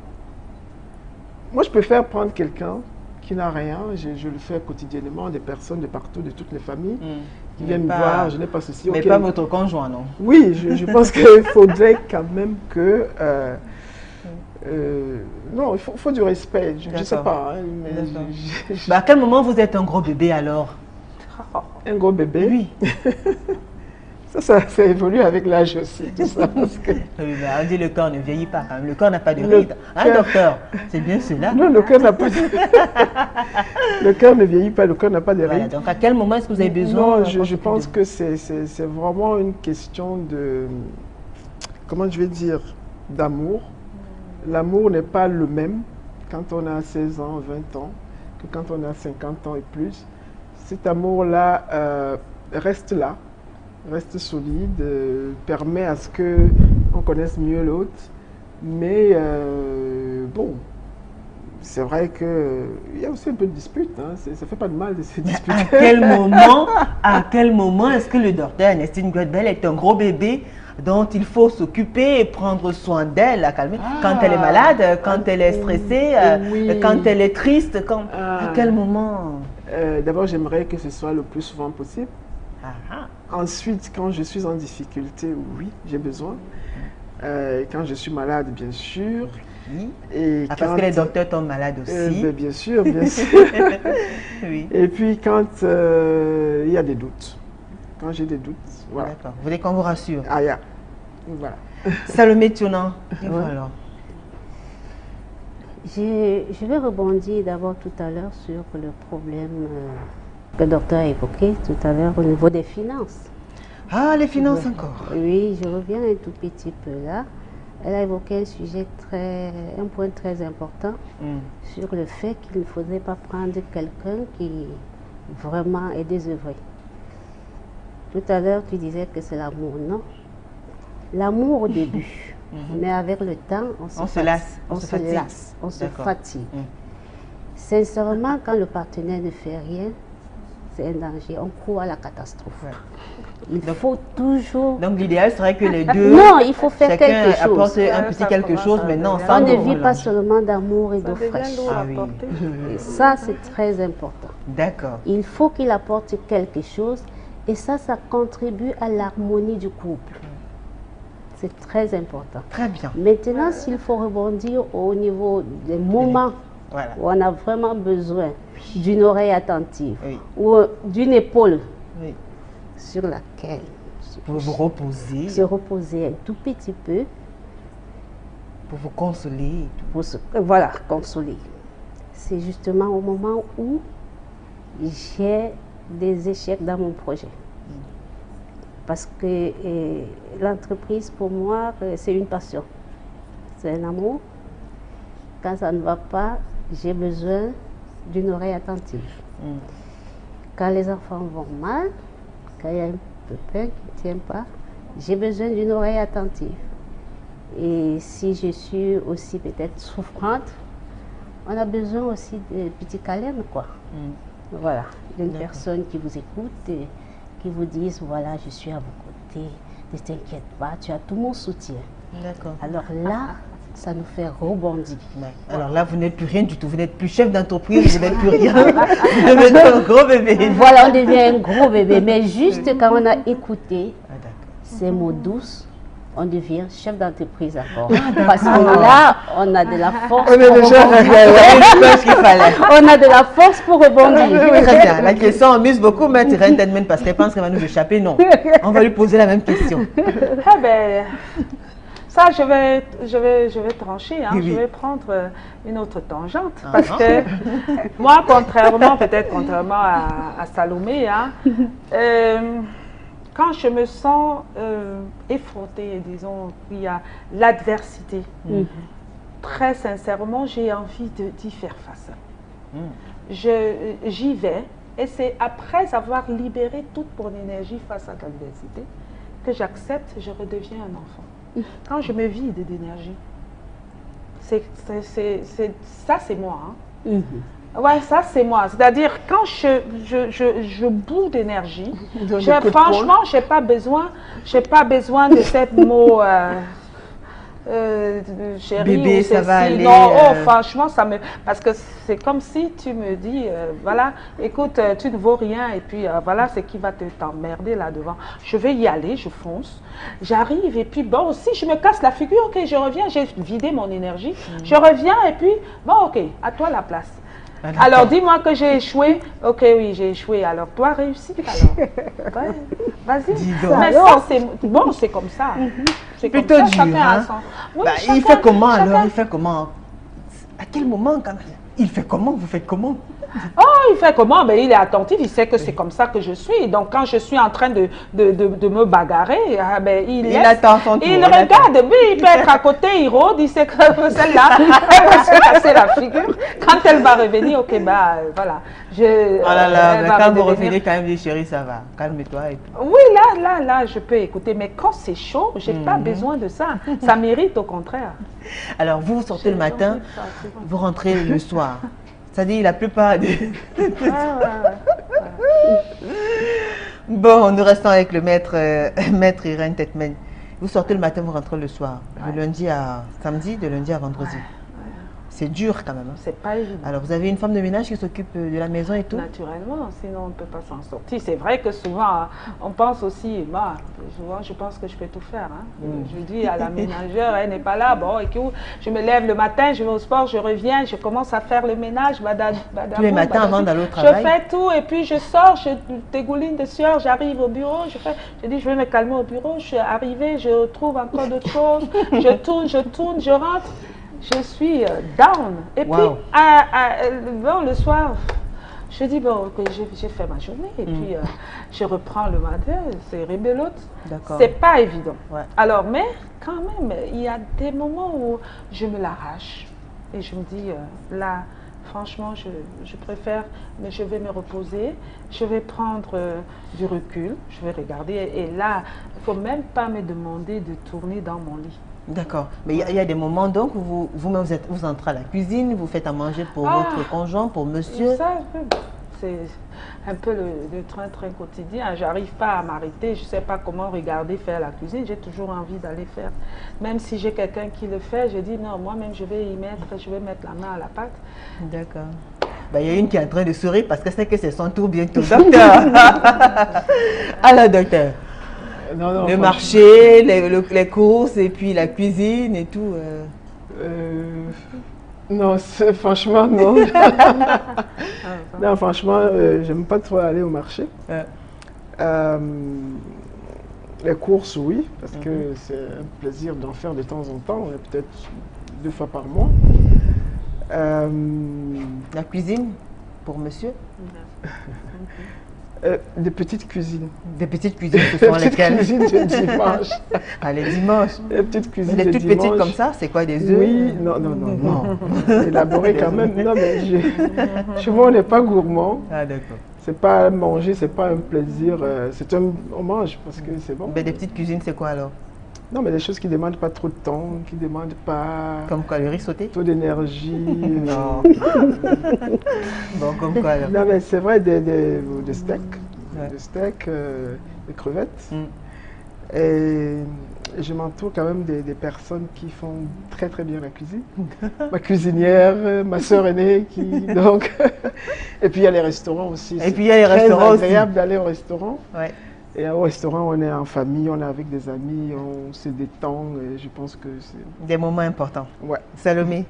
Moi, je préfère prendre quelqu'un qui n'a rien, je le fais quotidiennement, des personnes de partout, de toutes les familles, qui viennent me voir, je n'ai pas ceci.
Mais pas votre conjoint, non?
Oui, je pense qu'il faudrait quand même que... non, il faut du respect, je ne sais pas. Hein, mais
à quel moment vous êtes un gros bébé alors?
Un gros bébé?
Oui.
Ça évolue avec l'âge aussi, tout ça. Parce que...
oui, mais on dit le corps ne vieillit pas. Hein. Le corps n'a pas de ride. Hein, docteur? C'est bien cela?
Non, le cœur n'a pas de... Le cœur ne vieillit pas, le cœur n'a pas de ride.
Voilà, donc à quel moment est-ce que vous avez besoin?
Non, je pense que c'est vraiment une question de... Comment je vais dire? D'amour. L'amour n'est pas le même quand on a 16 ans, 20 ans, que quand on a 50 ans et plus. Cet amour-là reste là. Reste solide, permet à ce qu'on connaisse mieux l'autre. Mais bon, c'est vrai qu'il y a aussi un peu de dispute. Hein. Ça ne fait pas de mal de se disputer.
À quel moment est-ce que le docteur Ernestine Godbel est un gros bébé dont il faut s'occuper et prendre soin d'elle, la calmer quand elle est malade, quand elle est stressée, quand elle est triste, à quel moment?
D'abord, j'aimerais que ce soit le plus souvent possible. Ensuite, quand je suis en difficulté, oui, j'ai besoin. Quand je suis malade, bien sûr. Et
parce que les docteurs tombent malades aussi.
Bien sûr, bien sûr.
Oui.
Et puis quand il y a des doutes. Quand j'ai des doutes, voilà.
D'accord. Vous voulez qu'on vous rassure?
Yeah. Voilà.
Salomé Tionan. Voilà.
Je vais rebondir d'abord tout à l'heure sur le problème que le docteur a évoqué tout à l'heure au niveau des finances.
Ah, les finances encore.
Oui, je reviens un tout petit peu là. Elle a évoqué un sujet un point très important sur le fait qu'il ne faudrait pas prendre quelqu'un qui vraiment est désœuvré. Tout à l'heure, tu disais que c'est l'amour, non? L'amour au début, mais avec le temps, on se lasse, on se fatigue. Sincèrement, quand le partenaire ne fait rien, c'est un danger, on court à la catastrophe. Il faut toujours...
Donc l'idéal serait que les deux...
Non, il faut faire quelque chose.
Apporte un petit quelque chose, mais non,
on ne vit pas seulement d'amour et d'eau fraîche. Et ça, c'est très important.
D'accord.
Il faut qu'il apporte quelque chose et ça contribue à l'harmonie du couple. C'est très important.
Très bien.
Maintenant, s'il faut rebondir au niveau des moments
Voilà.
où on a vraiment besoin d'une oreille attentive
Oui.
ou d'une épaule
Oui.
sur laquelle
Pour vous reposer,
se reposer un tout petit peu
pour vous consoler et tout.
pour se voilà, consoler. C'est justement au moment où j'ai des échecs dans mon projet. Parce que l'entreprise, pour moi, c'est une passion. C'est un amour. Quand ça ne va pas, j'ai besoin d'une oreille attentive. Quand les enfants vont mal, quand il y a un pépin qui ne tient pas, j'ai besoin d'une oreille attentive. Et si je suis aussi peut-être souffrante, on a besoin aussi de petits câlins, quoi. Voilà, d'une personne qui vous écoute et qui vous dise, voilà, je suis à vos côtés, ne t'inquiète pas, tu as tout mon soutien.
D'accord.
Alors là, ça nous fait rebondir.
Ouais. Alors là, vous n'êtes plus rien du tout. Vous n'êtes plus chef d'entreprise, vous n'êtes plus rien. Vous devenez un gros bébé.
Voilà, on devient un gros bébé. Mais juste quand on a écouté
Ah, d'accord.
ces mots douces, on devient chef d'entreprise encore. Parce que là, on a de la force
On est
pour
déjà
rebondir.
Ce qu'il fallait.
On a de la force pour rebondir.
Très bien. La question amuse beaucoup Maître Irène Tedmen parce qu'elle pense qu'elle va nous échapper. Non. On va lui poser la même question.
Ah ben, ça, je vais trancher. Hein.
Oui, oui.
Je vais prendre une autre tangente.
Ah,
Parce
ah.
que moi, contrairement à Salomé, hein, quand je me sens effrontée, disons, il y a l'adversité, très sincèrement, j'ai envie d'y faire face. J'y vais et c'est après avoir libéré toute mon énergie face à l'adversité que j'accepte, je redeviens un enfant. Quand je me vide d'énergie, ça c'est moi. Hein. Ouais, ça c'est moi. C'est-à-dire quand je boue d'énergie, franchement, j'ai pas besoin de ces mots chérie
Bébé,
ou
ça va
ceci.
aller,
Non, oh, franchement, ça me parce que c'est comme si tu me dis voilà, écoute, tu ne vaux rien et puis voilà ce qui va t'emmerder là devant. Je vais y aller, je fonce. J'arrive et puis bon, si je me casse la figure, ok, je reviens, j'ai vidé mon énergie. Je reviens et puis bon, ok, à toi la place. Alors, dis-moi que j'ai échoué. Ok, oui, j'ai échoué. Alors, toi, réussis. Alors, ouais, vas-y.
Dis donc.
Mais ça, c'est bon, c'est comme ça. C'est comme
Plutôt
ça,
dur,
chacun a
hein.
son... Oui,
Bah, il
chacun-
fait comment alors?
chacun-
Il fait comment? À quel moment quand même? Il fait comment? Vous faites comment?
Oh, il fait comment? Ben, il est attentif, il sait que c'est comme ça que je suis. Donc, quand je suis en train de me bagarrer, ah, ben, il laisse,
attend son tour.
il
il attend.
regarde. Oui, il peut être à côté, il rôde, il sait que celle-là, elle va se casser la figure. Quand elle va revenir, ok, bah voilà.
Oh là là,
elle
mais
va
quand vous
redevenir-
revenez quand même, dit chérie, ça va, calme-toi. Et puis...
Oui, là, je peux écouter. Mais quand c'est chaud, j'ai pas besoin de ça. Ça mérite au contraire.
Alors, vous sortez le matin,
J'ai envie de ça, c'est bon.
vous rentrez le soir. C'est-à-dire la plupart des... Bon, nous restons avec le maître Irène Tedmen. Vous sortez le matin, vous rentrez le soir. De lundi à samedi, de lundi à vendredi. C'est dur quand même. Hein.
C'est pas évident.
Alors, vous avez une femme de ménage qui s'occupe de la maison et tout?
Naturellement, sinon on ne peut pas s'en sortir. C'est vrai que souvent, on pense aussi, bah, souvent je pense que je peux tout faire. Hein. Je dis à la ménagère, elle n'est pas là, bon, écoute, je me lève le matin, je vais au sport, je reviens, je commence à faire le ménage.
Tous les matins avant d'aller au travail?
Je fais tout et puis je sors, je dégouline de sueur, j'arrive au bureau, je dis je vais me calmer au bureau, je suis arrivée, je trouve encore d'autres choses, je tourne, je rentre. Je suis down. Et puis, bon, le soir, je dis, bon, ok, j'ai fait ma journée. Et puis, je reprends le matin, c'est rebelote.
D'accord.
C'est pas évident.
Ouais.
Alors, mais quand même, il y a des moments où je me l'arrache. Et je me dis, là, franchement, je préfère, mais je vais me reposer. Je vais prendre du recul. Je vais regarder. Et là, il ne faut même pas me demander de tourner dans mon lit.
D'accord. Mais il y a des moments donc où vous entrez à la cuisine, vous faites à manger pour votre conjoint, pour monsieur.
Ça, c'est un peu le train-train quotidien. J'arrive pas à m'arrêter. Je ne sais pas comment regarder faire la cuisine. J'ai toujours envie d'aller faire. Même si j'ai quelqu'un qui le fait, je dis non, moi-même je vais mettre la main à la pâte.
D'accord. Ben, il y a une qui est en train de sourire parce que c'est que c'est son tour bientôt. Docteur. Alors, docteur.
Non,
Le marché, les courses et puis la cuisine et tout.
Non, franchement, non. Non, franchement, j'aime pas trop aller au marché. Les courses, oui, parce que c'est un plaisir d'en faire de temps en temps, peut-être 2 fois par mois.
La cuisine pour monsieur?
Des petites cuisines.
Des petites cuisines, ce sont lesquelles?
Des petites cuisines de dimanche.
Ah, les dimanches.
Les petites cuisines
Les
de
toutes
dimanche.
petites comme ça, c'est quoi, des œufs?
Oui, non. Élaboré quand même. Non, mais chez moi, on n'est pas gourmand.
Ah, d'accord.
C'est pas manger, c'est pas un plaisir. On mange parce que c'est bon.
Mais des petites cuisines, c'est quoi alors?
Non, mais des choses qui ne demandent pas trop de temps, qui ne demandent pas
Comme quoi, le riz sauté?
trop d'énergie.
Non. Bon, comme quoi alors?
Non, mais c'est vrai, des steaks,
Ouais.
des steaks, des crevettes.
Mm.
Et je m'entoure quand même des personnes qui font très très bien la cuisine. Ma cuisinière, ma sœur aînée, donc. Et puis il y a les restaurants aussi.
Et puis il y a les restaurants aussi.
C'est agréable d'aller au restaurant.
Ouais.
Et au restaurant, on est en famille, on est avec des amis, on se détend. Et je pense que c'est.
Des moments importants.
Ouais.
Salomé?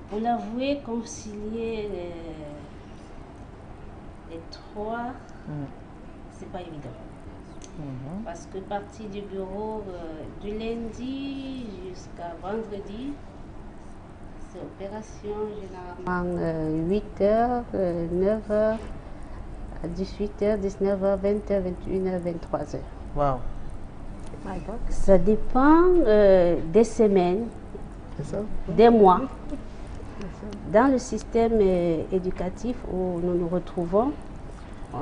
Pour l'avouer, concilier les trois, c'est pas évident. Parce que partir du bureau du lundi jusqu'à vendredi, c'est opération généralement 8h, 9h, 18h, 19h, 20h, 21h, 23h.
Wow.
Ça dépend des semaines,
C'est ça?
des mois. Dans le système éducatif où nous nous retrouvons,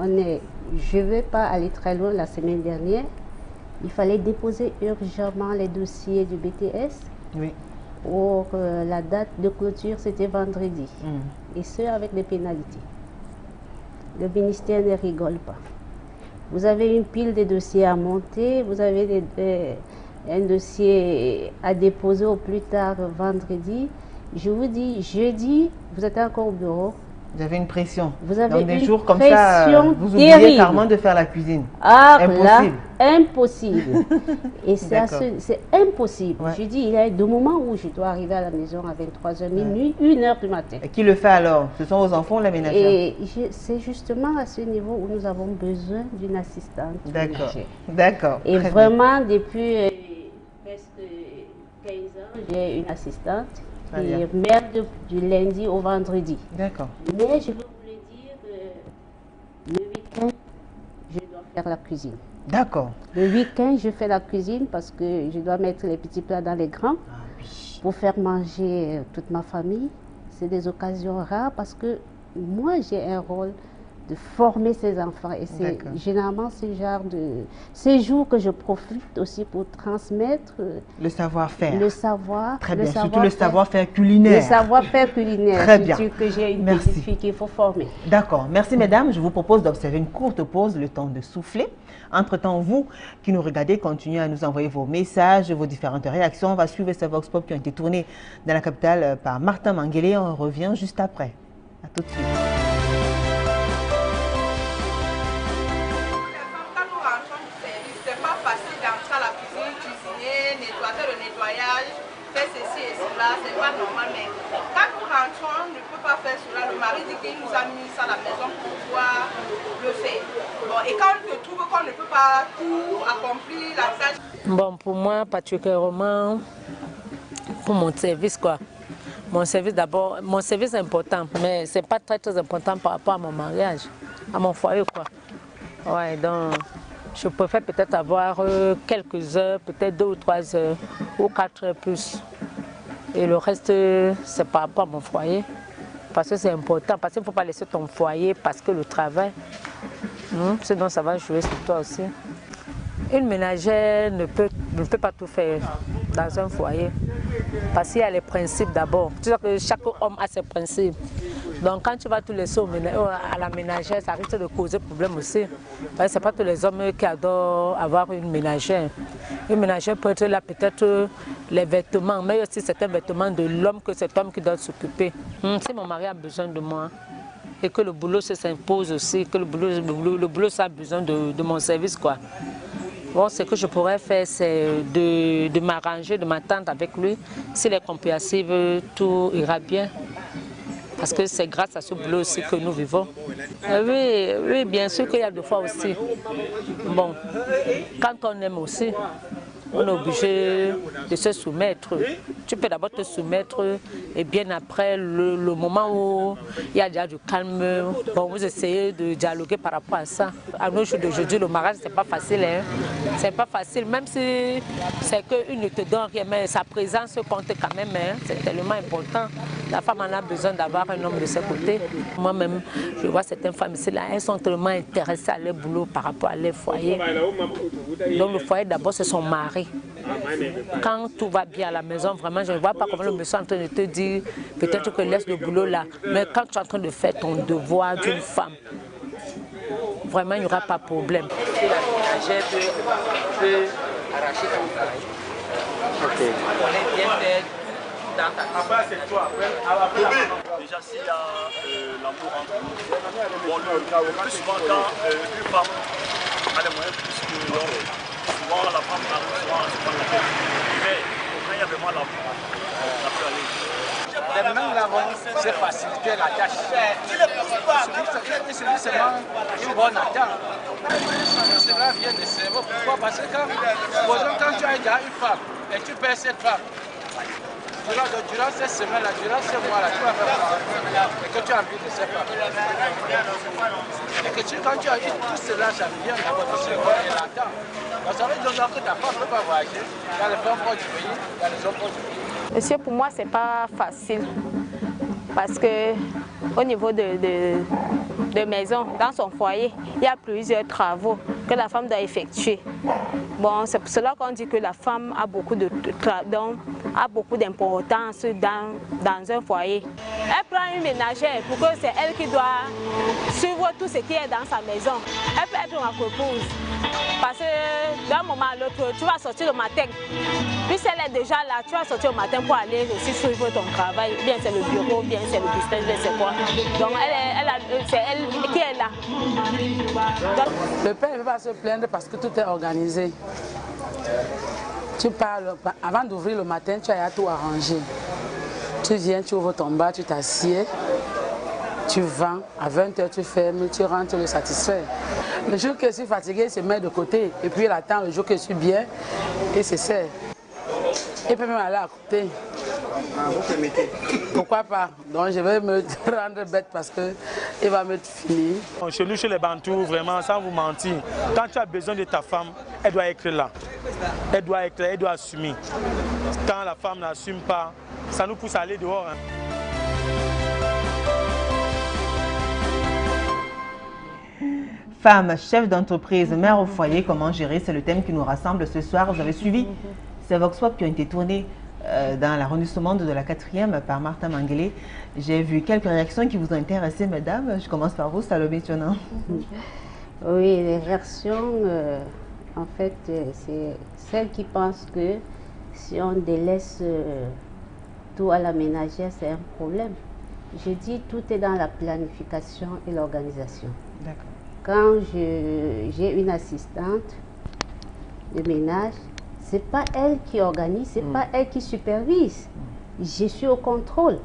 je ne vais pas aller très loin. La semaine dernière, il fallait déposer urgemment les dossiers du BTS.
Oui.
Pour la date de clôture, c'était vendredi. Et ce, avec des pénalités. Le ministère ne rigole pas. Vous avez une pile de dossiers à monter, vous avez un dossier à déposer au plus tard vendredi. Je vous dis, jeudi, vous êtes encore au bureau.
Vous avez une pression.
Vous avez
donc, des
une
jours comme ça,
pression
vous oubliez
terrible.
carrément de faire la cuisine.
Ah,
Impossible.
là, impossible. Et c'est impossible.
Ouais.
Je dis, il y a des moments où je dois arriver à la maison à 23h minuit, 1h du matin.
Et qui le fait alors? Ce sont aux enfants ou les ménagères?
Et c'est justement à ce niveau où nous avons besoin d'une assistante
D'accord.
ménagère.
D'accord.
Et
Très
vraiment, depuis presque 15 ans, j'ai une assistante
Très
qui
bien.
est mère du lundi au vendredi.
bien. D'accord.
Mais je veux vous le dire, le week-end, je dois faire la cuisine.
D'accord.
Le week-end, je fais la cuisine parce que je dois mettre les petits plats dans les grands pour faire manger toute ma famille. C'est des occasions rares parce que moi, j'ai un rôle de former ces enfants. Et c'est
D'accord.
généralement ce genre de séjour que je profite aussi pour transmettre
Le savoir-faire.
le savoir.
Très bien. Surtout le savoir-faire culinaire.
Le savoir-faire culinaire.
Très bien.
Surtout que j'ai une
Merci.
petite fille qu'il faut former.
D'accord. Merci mesdames. Je vous propose d'observer une courte pause, le temps de souffler. Entre-temps, vous qui nous regardez, continuez à nous envoyer vos messages, vos différentes réactions. On va suivre ces Vox Pop qui ont été tournés dans la capitale par Martin Manguele. On revient juste après. À tout de suite.
Quand nous rentrons du service, c'est pas facile d'entrer à la cuisine, cuisiner, nettoyer le nettoyage, faire ceci et cela, c'est pas normal. Mais quand nous rentrons, on ne peut pas faire cela. Le mari dit qu'il nous a mis ça à la maison pour pouvoir le faire. Bon, et quand on trouve qu'on ne peut pas tout accomplir la tâche.
Bon, pour moi, particulièrement pour mon service, quoi. Mon service d'abord, mon service est important, mais c'est pas très important par rapport à mon mariage, à mon foyer, quoi. Ouais, donc je préfère peut-être avoir quelques heures, peut-être 2 ou 3 heures, ou 4 heures plus. Et le reste, c'est par rapport à mon foyer, parce que c'est important, parce qu'il ne faut pas laisser ton foyer parce que le travail, sinon ça va jouer sur toi aussi. Une ménagère ne peut pas tout faire dans un foyer. Parce qu'il y a les principes d'abord. Tu sais que chaque homme a ses principes. Donc quand tu vas tout laisser à la ménagère, ça risque de causer problème aussi. Parce que ce n'est pas tous les hommes qui adorent avoir une ménagère. Une ménagère peut être là peut-être les vêtements, mais aussi certains vêtements de l'homme que cet homme qui doit s'occuper. Si mon mari a besoin de moi, et que le boulot s'impose aussi, que le boulot ça a besoin de mon service, quoi. Bon, ce que je pourrais faire, c'est de m'arranger, de m'attendre avec lui. S'il est compréhensif, tout ira bien. Parce que c'est grâce à ce boulot aussi que nous vivons. Oui, bien sûr qu'il y a des fois aussi. Bon, quand on aime aussi, on est obligé de se soumettre. Tu peux d'abord te soumettre et bien après, le moment où il y a déjà du calme, bon, vous essayez de dialoguer par rapport à ça. À nos jours d'aujourd'hui, le mariage, c'est pas facile. Hein? C'est pas facile, même si c'est qu'une ne te donne rien, mais sa présence compte quand même. Hein? C'est tellement important. La femme en a besoin d'avoir un homme de ses côtés. Moi-même, je vois certaines femmes ici, là, elles sont tellement intéressées à leur boulot par rapport à leur foyer. Donc le foyer, d'abord, c'est son mari. Quand tout va bien à la maison, vraiment, je ne vois pas comment le monsieur est en train de te dire peut-être que laisse le boulot là. Mais quand tu es en train de faire ton devoir d'une femme, vraiment, il n'y aura pas de problème.
ménagère peut arracher ton travail.
Ok.
On est bien fait dans ta maison.
Après, c'est toi. Déjà, s'il y a l'amour entre nous, bon, le plus souvent, quand une femme a les moyens plus que l'homme, souvent la femme arrive souvent la tête. Mais quand il y a vraiment l'amour, ça peut aller.
Les mains là, c'est faciliter la tâche. C'est seulement une bonne attaque. Cela vient de cerveau. Pourquoi? Parce que quand tu as déjà une femme et tu perds cette femme, durant ces semaines-là, durant ces mois-là, tu vas faire quoi? Et que tu as envie de cette femme. Et que quand tu as eu tout cela, ça vient d'abord de cerveau et la temps. Donc ça veut dire que ta femme ne peut pas voyager. Il y a les femmes proches du pays, il y a les hommes proches du pays.
Monsieur, pour moi, c'est pas facile parce que au niveau de maison, dans son foyer, il y a plusieurs travaux que la femme doit effectuer. Bon, c'est pour cela qu'on dit que la femme a beaucoup d'importance dans un foyer. Elle prend une ménagère pour que c'est elle qui doit suivre tout ce qui est dans sa maison. Elle peut être ma épouse parce que d'un moment à l'autre, tu vas sortir le matin. Puis si elle est déjà là, tu vas sortir au matin pour aller aussi suivre ton travail. Bien c'est le bureau, bien c'est le business, bien c'est quoi. Donc c'est elle qui est là. Donc,
le père ne peut pas se plaindre parce que tout est organisé. Tu parles, avant d'ouvrir le matin, tu as tout arrangé. Tu viens, tu ouvres ton bar, tu t'assieds, tu vends, à 20 h tu fermes, tu rentres le satisfait. Le jour que je suis fatigué, il se met de côté. Et puis il attend le jour que je suis bien et c'est ça. Il peut même aller à côté.
Ah, vous permettez?
Pourquoi pas? Donc je vais me rendre bête parce qu'il va me finir.
Chez nous, chez les Bantous, vraiment, sans vous mentir, quand tu as besoin de ta femme, elle doit être là. Elle doit être là, elle doit assumer. Quand la femme n'assume pas, ça nous pousse à aller dehors. Hein.
Femme, chef d'entreprise, mère au foyer, comment gérer? C'est le thème qui nous rassemble ce soir. Vous avez suivi ces Vox Pop qui ont été tournés dans l'arrondissement de la 4e par Martha Manguele. J'ai vu quelques réactions qui vous ont intéressé, mesdames. Je commence par vous, Salomé Tionan.
Oui, les réactions, en fait, c'est celles qui pensent que si on délaisse tout à la ménagère, c'est un problème. Je dis tout est dans la planification et l'organisation.
D'accord.
Quand j'ai une assistante de ménage, c'est pas elle qui organise, c'est pas elle qui supervise. Je suis au contrôle.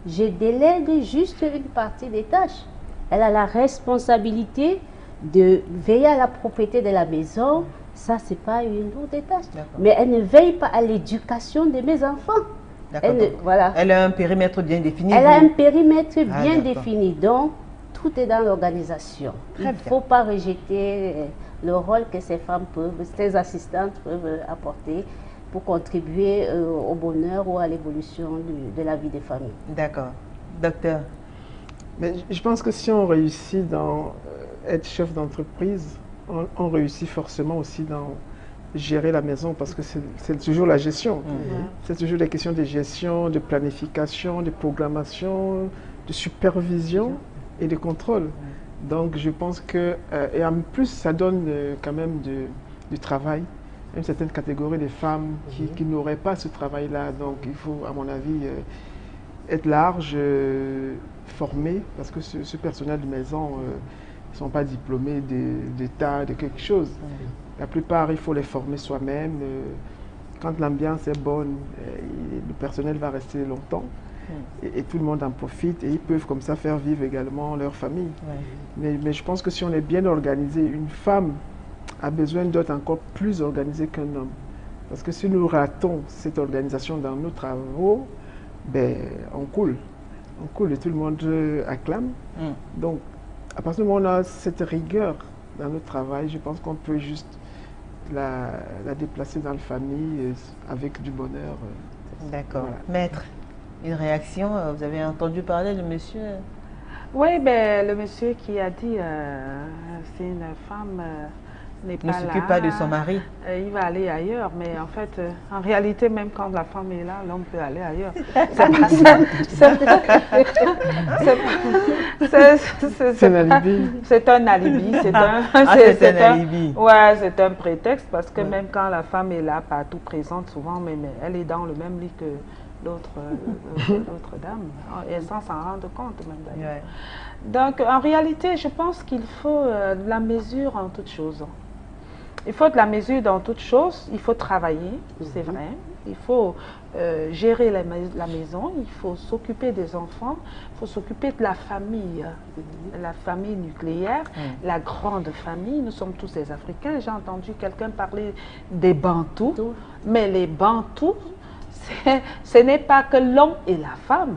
Je délègue juste une partie des tâches. Elle a la responsabilité de veiller à la propriété de la maison. Ça, c'est pas une lourde tâche. Mais elle ne veille pas à l'éducation de mes enfants.
Voilà. Elle a un périmètre bien défini.
Elle a un périmètre bien défini. Donc, tout est dans l'organisation. Il ne faut pas rejeter le rôle que ces femmes peuvent, ces assistantes peuvent apporter pour contribuer au bonheur ou à l'évolution de la vie des familles.
D'accord. Docteur?
Mais je pense que si on réussit dans être chef d'entreprise, on réussit forcément aussi dans gérer la maison parce que c'est toujours la gestion. C'est toujours des questions de gestion, de planification, de programmation, de supervision et de contrôle. Donc je pense que, et en plus ça donne quand même du travail à une certaine catégorie de femmes qui n'auraient pas ce travail-là. Donc il faut, à mon avis, être large, formé, parce que ce personnel de maison Ils ne sont pas diplômés d'État, de quelque chose. La plupart, il faut les former soi-même. Quand l'ambiance est bonne, le personnel va rester longtemps. Et tout le monde en profite et ils peuvent comme ça faire vivre également leur famille. Mais je pense que si on est bien organisé, une femme a besoin d'être encore plus organisée qu'un homme. Parce que si nous ratons cette organisation dans nos travaux, ben, on coule. On coule et tout le monde acclame. Donc, à partir du moment où on a cette rigueur dans notre travail, je pense qu'on peut juste la déplacer dans la famille avec du bonheur.
D'accord.
Voilà.
Maître, une réaction, vous avez entendu parler de monsieur?
Oui, ben, le monsieur qui a dit c'est une femme n'est pas
Ne
là.
s'occupe pas de son mari.
Il va aller ailleurs, mais en fait, en réalité, même quand la femme est là, l'homme peut aller ailleurs.
C'est un alibi.
C'est un alibi. C'est un,
c'est un alibi.
Ouais, c'est un prétexte parce que même quand la femme est là, partout présente, souvent, mais elle est dans le même lit que l'autre dame. Et elle s'en rend compte même d'ailleurs. Donc, en réalité, je pense qu'il faut de la mesure en toutes choses. Il faut de la mesure dans toutes choses. Il faut travailler, c'est vrai. Il faut gérer la maison. Il faut s'occuper des enfants. Il faut s'occuper de la famille nucléaire, la grande famille. Nous sommes tous des Africains. J'ai entendu quelqu'un parler des Bantous. Mais les Bantous, ce n'est pas que l'homme et la femme.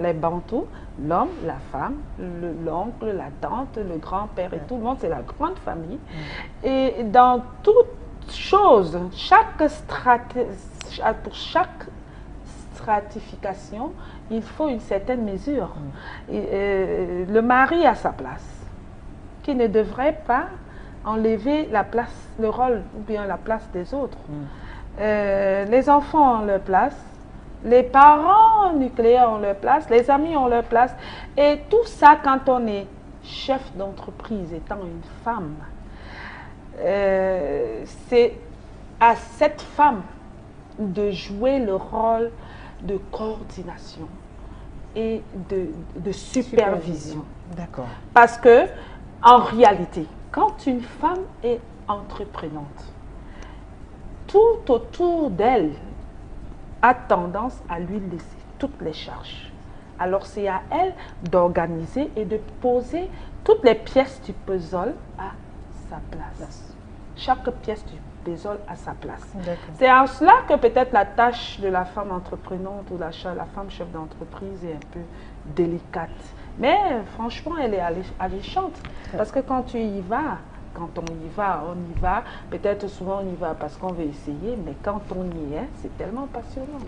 Les Bantous, l'homme, la femme, l'oncle, la tante, le grand-père et tout le monde, c'est la grande famille. Et dans toute chose, pour chaque stratification, il faut une certaine mesure. Le mari a sa place, qui ne devrait pas enlever la place, le rôle ou bien la place des autres. Les enfants ont leur place. Les parents nucléaires ont leur place, les amis ont leur place. Et tout ça, quand on est chef d'entreprise, étant une femme, c'est à cette femme de jouer le rôle de coordination et de supervision.
D'accord.
Parce que, en réalité, quand une femme est entreprenante, tout autour d'elle a tendance à lui laisser toutes les charges. Alors c'est à elle d'organiser et de poser toutes les pièces du puzzle à sa place. Chaque pièce du puzzle à sa place. C'est en cela que peut-être la tâche de la femme entreprenante ou la femme chef d'entreprise est un peu délicate. Mais franchement, elle est alléchante. Parce que quand tu y vas, quand on y va, peut-être souvent on y va parce qu'on veut essayer, mais quand on y est, c'est tellement passionnant.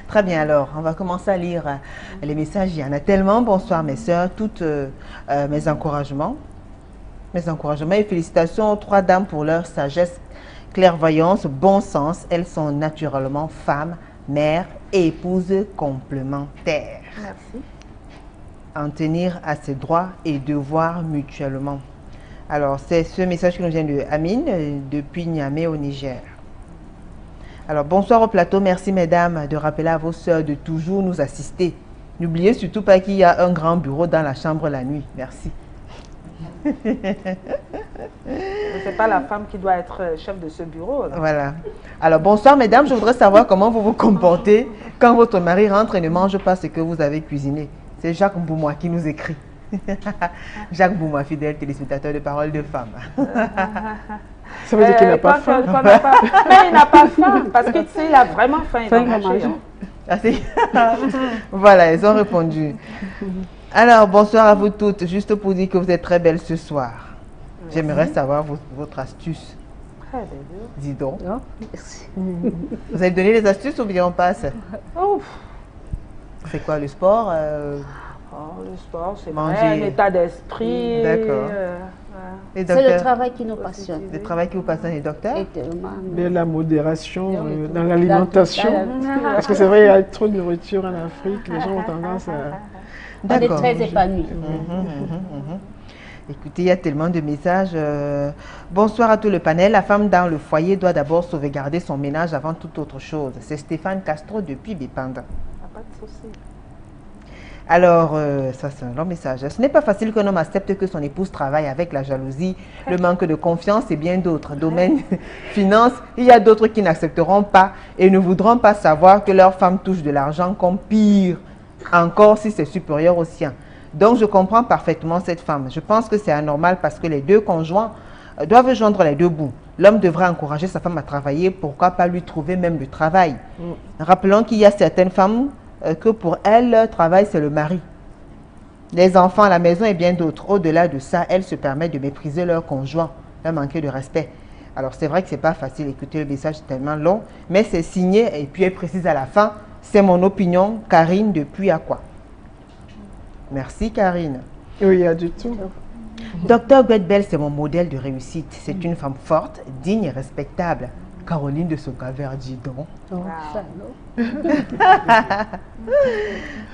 Très bien, alors, on va commencer à lire les messages. Il y en a tellement. Bonsoir mes sœurs, toutes mes encouragements et félicitations aux trois dames pour leur sagesse, clairvoyance, bon sens. Elles sont naturellement femmes, mères et épouses complémentaires.
Merci.
En tenir à ses droits et devoirs mutuellement. Alors, c'est ce message qui nous vient de Amine, depuis Niamey au Niger. Alors, bonsoir au plateau. Merci, mesdames, de rappeler à vos sœurs de toujours nous assister. N'oubliez surtout pas qu'il y a un grand bureau dans la chambre la nuit. Merci.
Ce n'est pas la femme qui doit être chef de ce bureau. Là.
Voilà. Alors, bonsoir, mesdames. Je voudrais savoir comment vous vous comportez quand votre mari rentre et ne mange pas ce que vous avez cuisiné. C'est Jacques Mboumois qui nous écrit. Jacques Bouma, fidèle téléspectateur de Paroles de Femmes.
Ça veut dire qu'il n'a pas faim.
Mais il n'a pas faim, parce que tu sais, il a vraiment faim. Il va manger.
Voilà, ils ont répondu. Alors, bonsoir à vous toutes. Juste pour dire que vous êtes très belles ce soir. J'aimerais savoir votre astuce. Dis donc.
Oh, merci.
Vous avez donné les astuces ou bien on passe? C'est quoi le sport?
Le sport, c'est
manger,
un état d'esprit.
D'accord.
C'est le travail qui nous passionne.
Le travail qui vous passionne, les docteurs?
Mais la modération dans l'alimentation. Parce que c'est vrai, il y a trop de nourriture en Afrique. Les gens ont tendance à...
On est très épanouis.
Écoutez, il y a tellement de messages. Bonsoir à tout le panel. La femme dans le foyer doit d'abord sauvegarder son ménage avant toute autre chose. C'est Stéphane Castro depuis Bépanda.
Pas de souci.
Alors, ça c'est un long message. Ce n'est pas facile qu'un homme accepte que son épouse travaille avec la jalousie, le manque de confiance et bien d'autres domaines. Finance, il y a d'autres qui n'accepteront pas et ne voudront pas savoir que leur femme touche de l'argent comme pire, encore si c'est supérieur au sien. Donc, je comprends parfaitement cette femme. Je pense que c'est anormal parce que les deux conjoints doivent joindre les deux bouts. L'homme devrait encourager sa femme à travailler, pourquoi pas lui trouver même du travail. Rappelons qu'il y a certaines femmes que pour elles, leur travail, c'est le mari. Les enfants à la maison et bien d'autres. Au-delà de ça, elles se permettent de mépriser leur conjoint, leur manquer de respect. Alors, c'est vrai que ce n'est pas facile, écouter le message est tellement long, mais c'est signé et puis elle précise à la fin, c'est mon opinion, Karine, depuis à quoi. Merci, Karine.
Oui, il y a du tout.
Docteur Guedbel, c'est mon modèle de réussite. C'est une femme forte, digne et respectable. Caroline de Socaver, dis donc.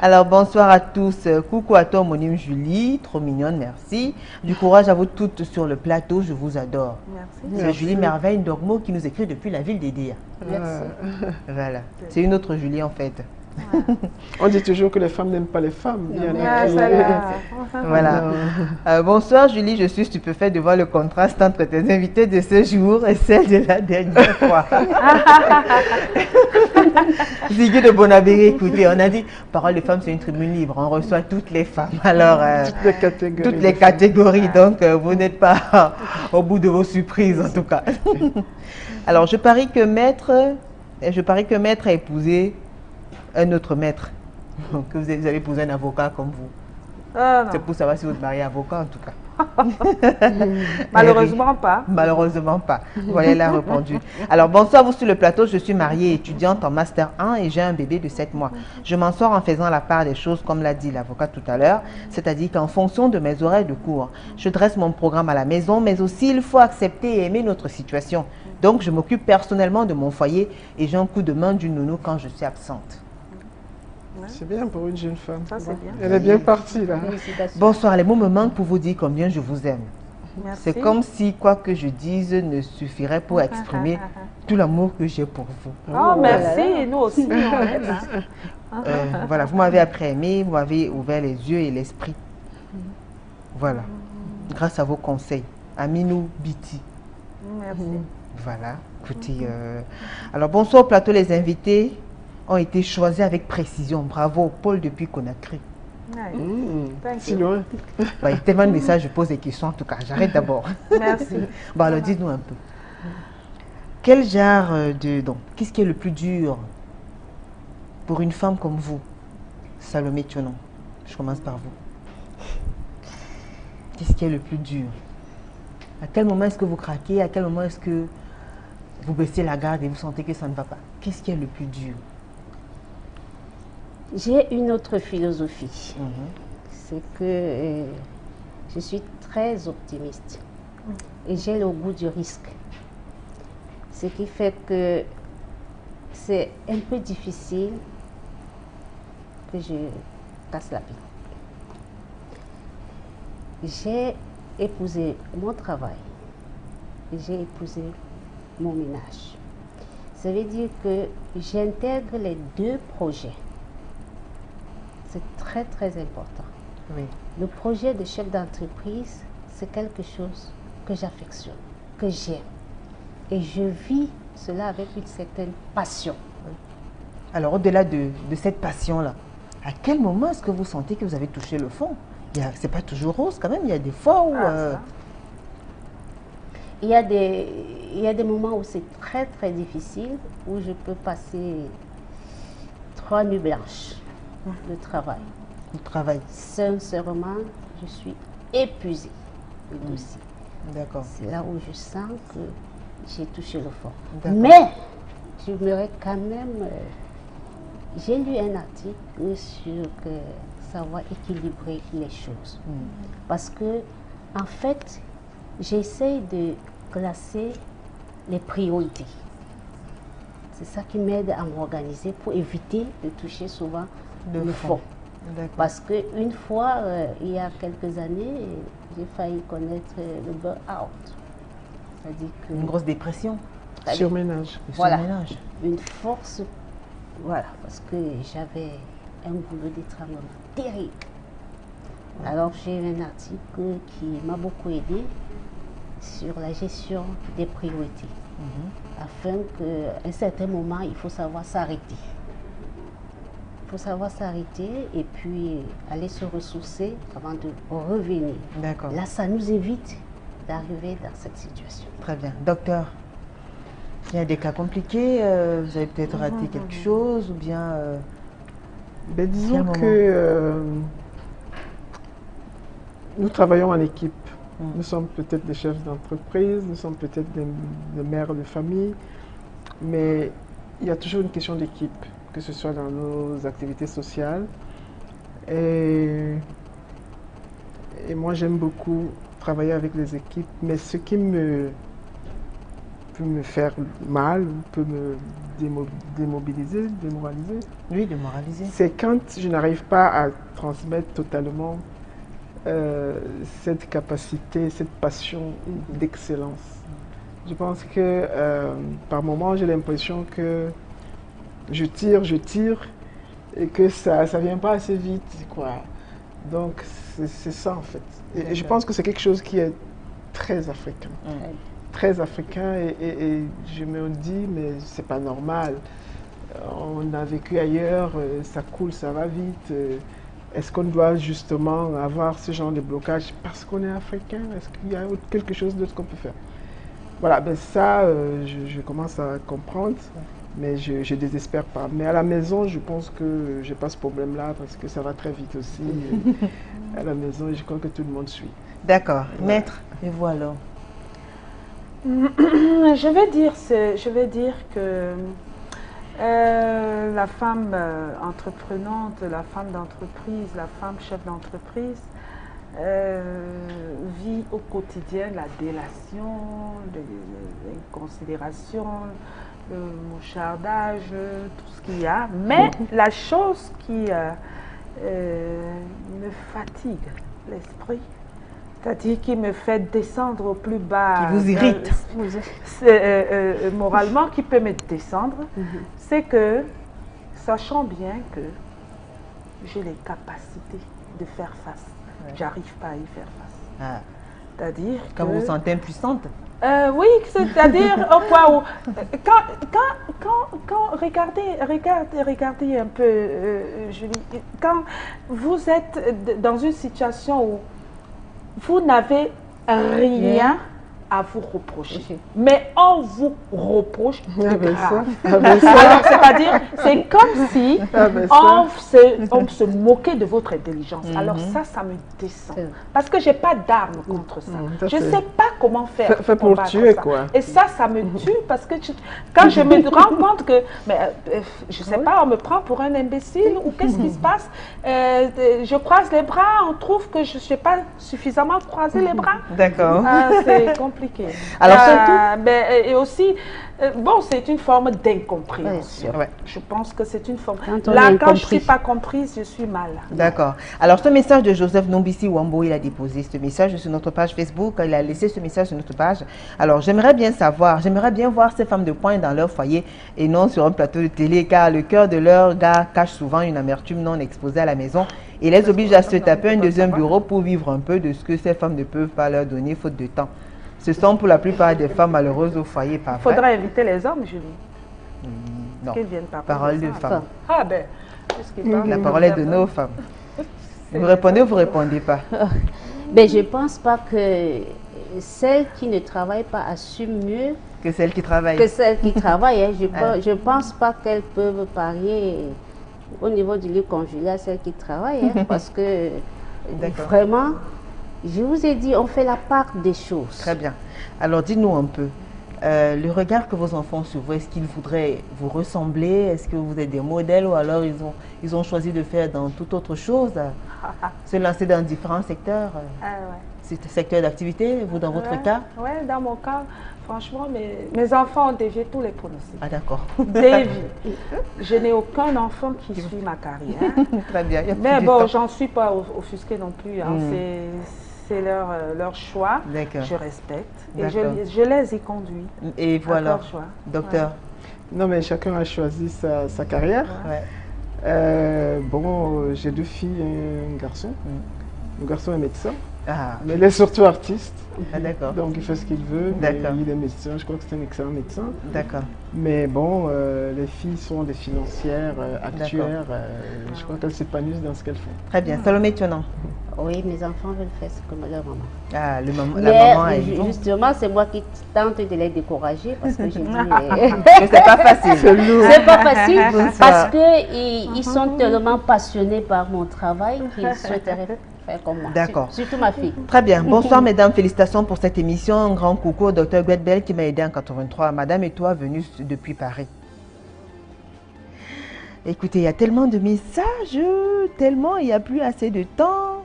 Alors, bonsoir à tous. Coucou à toi, homonyme Julie. Trop mignonne, merci. Du courage à vous toutes sur le plateau. Je vous adore.
Merci.
C'est Julie Merveille Ndogmo qui nous écrit depuis la ville d'Edea.
Merci.
Voilà. C'est une autre Julie, en fait.
On dit toujours que les femmes n'aiment pas les femmes. Il y en a qui...
Voilà. Bonsoir Julie, je suis stupéfaite de voir le contraste entre tes invités de ce jour et celle de la dernière fois. Ziggy de Bonabéré, écoutez, on a dit, parole de femme, c'est une tribune libre, on reçoit toutes les femmes. Alors, toutes les catégories, donc vous n'êtes pas au bout de vos surprises en tout cas. Alors, je parie que maître a épousé un autre maître, que vous avez épousé un avocat comme vous. C'est pour savoir si vous êtes marié avocat en tout cas.
Malheureusement pas.
Malheureusement pas. Voilà, elle a répondu. Alors, bonsoir, vous sur le plateau. Je suis mariée, étudiante en Master 1 et j'ai un bébé de 7 mois. Je m'en sors en faisant la part des choses, comme l'a dit l'avocat tout à l'heure. C'est-à-dire qu'en fonction de mes horaires de cours, je dresse mon programme à la maison, mais aussi il faut accepter et aimer notre situation. Donc, je m'occupe personnellement de mon foyer et j'ai un coup de main du nounou quand je suis absente.
C'est bien pour une jeune femme.
Ça, c'est bien.
Elle est bien partie là.
Bonsoir, les mots me manquent pour vous dire combien je vous aime.
Merci.
C'est comme si quoi que je dise ne suffirait pour exprimer tout l'amour que j'ai pour vous.
Oh, merci, nous aussi. On aime, hein.
Voilà, vous m'avez appris à aimer, vous m'avez ouvert les yeux et l'esprit. Voilà, grâce à vos conseils. Aminou Biti.
Merci.
Voilà, écoutez. Alors, bonsoir au plateau, les invités ont été choisis avec précision. Bravo, Paul depuis Conakry.
Si loin.
Il y a tellement de messages, je pose des questions en tout cas. J'arrête d'abord.
Merci.
Bon, alors dites-nous un peu. Quel genre de... Donc, qu'est-ce qui est le plus dur pour une femme comme vous, Salomé Thionon? Je commence par vous. Qu'est-ce qui est le plus dur? À quel moment est-ce que vous craquez? À quel moment est-ce que vous baissez la garde et vous sentez que ça ne va pas? Qu'est-ce qui est le plus dur?
J'ai une autre philosophie. C'est que je suis très optimiste et j'ai le goût du risque. Ce qui fait que c'est un peu difficile que je casse la pile. J'ai épousé mon travail et j'ai épousé mon ménage. Ça veut dire que j'intègre les deux projets. C'est très très important.
Oui.
Le projet de chef d'entreprise, c'est quelque chose que j'affectionne, que j'aime. Et je vis cela avec une certaine passion.
Alors, au-delà de cette passion-là, à quel moment est-ce que vous sentez que vous avez touché le fond? C'est pas toujours rose quand même, il y a des fois où...
Il y a des moments où c'est très très difficile, où je peux passer 3 nuits blanches de travail.
Le travail.
Sincèrement, je suis épuisée de dossier.
D'accord.
C'est là où je sens que j'ai touché le fond. Mais, j'aimerais quand même... j'ai lu un article sur savoir équilibrer les choses. Parce que, en fait, j'essaie de classer les priorités. C'est ça qui m'aide à m'organiser pour éviter de toucher souvent le fond. Parce qu'une fois, il y a quelques années, j'ai failli connaître le burn-out. C'est-à-dire que...
Une grosse dépression.
Surménage.
Voilà. Une force, voilà, parce que j'avais un boulot d'étranglement terrible. Alors j'ai un article qui m'a beaucoup aidé sur la gestion des priorités, afin qu'à un certain moment, il faut savoir s'arrêter. Il faut savoir s'arrêter et puis aller se ressourcer avant de revenir.
D'accord.
Là, ça nous évite d'arriver dans cette situation.
Très bien. Docteur, il y a des cas compliqués, vous avez peut-être raté quelque chose ou bien...
Ben, disons que nous travaillons en équipe. Nous sommes peut-être des chefs d'entreprise, nous sommes peut-être des mères de famille, mais il y a toujours une question d'équipe, que ce soit dans nos activités sociales. Et moi, j'aime beaucoup travailler avec les équipes, mais ce qui peut me faire mal, ou peut me démoraliser,
oui, démoraliser,
c'est quand je n'arrive pas à transmettre totalement cette capacité, cette passion d'excellence. Je pense que par moments, j'ai l'impression que je tire, et que ça ne vient pas assez vite, quoi. Donc, c'est ça, en fait. Et je pense que c'est quelque chose qui est très africain. Très africain, et je me dis, mais c'est pas normal. On a vécu ailleurs, ça coule, ça va vite. Est-ce qu'on doit justement avoir ce genre de blocage parce qu'on est africain? Est-ce qu'il y a quelque chose d'autre qu'on peut faire? Voilà, ben ça, je commence à comprendre, mais je ne désespère pas. Mais à la maison, je pense que je n'ai pas ce problème-là parce que ça va très vite aussi. À la maison, je crois que tout le monde suit.
D'accord. Maître, et vous alors?
Je vais dire que la femme entreprenante, la femme d'entreprise, la femme chef d'entreprise vit au quotidien la délation, l'inconsidération, le mouchardage, tout ce qu'il y a. Mais la chose qui me fatigue l'esprit, c'est-à-dire qui me fait descendre au plus bas,
qui vous irrite,
moralement, qui peut me descendre, c'est que, sachant bien que j'ai les capacités de faire face, j'arrive pas à y faire face. C'est-à-dire
quand vous vous sentez impuissante?
Oui, c'est-à-dire au point où, quand regardez un peu, Julie, quand vous êtes dans une situation où vous n'avez rien à vous reprocher, mais on vous reproche grave. Alors, c'est-à-dire, c'est comme si on se moquait de votre intelligence. Alors ça me descend. Parce que je n'ai pas d'armes contre ça. Je ne sais pas comment faire
pour tuer, quoi.
Et ça me tue parce que quand je me rends compte que, je ne sais pas, on me prend pour un imbécile ou qu'est-ce qui se passe? Je croise les bras, on trouve que je ne sais pas suffisamment croiser les bras.
D'accord.
C'est compliqué.
Alors, surtout...
et aussi, bon, c'est une forme d'incompréhension. Je pense que c'est une forme... Là, quand je ne suis pas comprise, je suis mal.
D'accord. Alors, ce message de Joseph Nombisi Wambo, il a déposé ce message sur notre page Facebook. Il a laissé ce message sur notre page. Alors, j'aimerais bien savoir, j'aimerais bien voir ces femmes de poing dans leur foyer et non sur un plateau de télé, car le cœur de leur gars cache souvent une amertume non exposée à la maison et les oblige à se taper un deuxième bureau pour vivre un peu de ce que ces femmes ne peuvent pas leur donner faute de temps. Ce sont pour la plupart des femmes malheureuses au foyer, pas vrai?
Il faudrait inviter les hommes, Julie.
Non,
Qu'ils viennent parler
parole de femmes.
Ah ben,
la parole est de nos femmes. Vous répondez ou vous ne répondez pas?
Mais je ne pense pas que celles qui ne travaillent pas assument mieux
que celles qui travaillent.
Que celles qui travaillent. Hein. Je ne pense pas qu'elles peuvent parier au niveau du lieu conjugal à celles qui travaillent. Hein, parce que vraiment... Je vous ai dit, on fait la part des choses.
Très bien. Alors, dites-nous un peu, le regard que vos enfants sur vous, est-ce qu'ils voudraient vous ressembler? Est-ce que vous êtes des modèles ou alors ils ont choisi de faire dans toute autre chose? Se lancer dans différents secteurs? Secteurs d'activité, vous dans votre cas?
Oui, dans mon cas, franchement, mes enfants ont dévié tous les pronostics.
Ah d'accord.
Dévié. Je n'ai aucun enfant qui suit ma carrière.
Très bien.
Mais bon, j'en suis pas offusquée non plus. Hein. C'est leur choix. Je respecte. Et je les y conduis.
Et voilà, docteur.
Non, mais chacun a choisi sa carrière. Bon, j'ai 2 filles et un garçon. Le garçon est médecin,
Ah,
mais il est surtout artiste.
ah, d'accord.
Donc il fait ce qu'il veut, mais
D'accord.
il est médecin, je crois que c'est un excellent médecin.
D'accord.
Mais bon, les filles sont des financières, actuaires, je crois qu'elles s'épanouissent dans ce qu'elles font.
Très bien. Salomé Tionan.
Oui, mes enfants veulent faire ce que leur maman.
Ah, la
Mais
maman est
justement, c'est moi qui tente de les décourager parce que j'ai dit...
que c'est pas facile.
C'est pas facile
Bonsoir.
parce qu'ils sont tellement passionnés par mon travail qu'ils souhaiteraient faire comme moi.
D'accord.
Surtout ma fille.
Très bien. Bonsoir mesdames, félicitations pour cette émission. Un grand coucou au docteur Guedbel qui m'a aidé en 83. Madame et toi, venue depuis Paris. Écoutez, il y a tellement de messages, tellement, il n'y a plus assez de temps.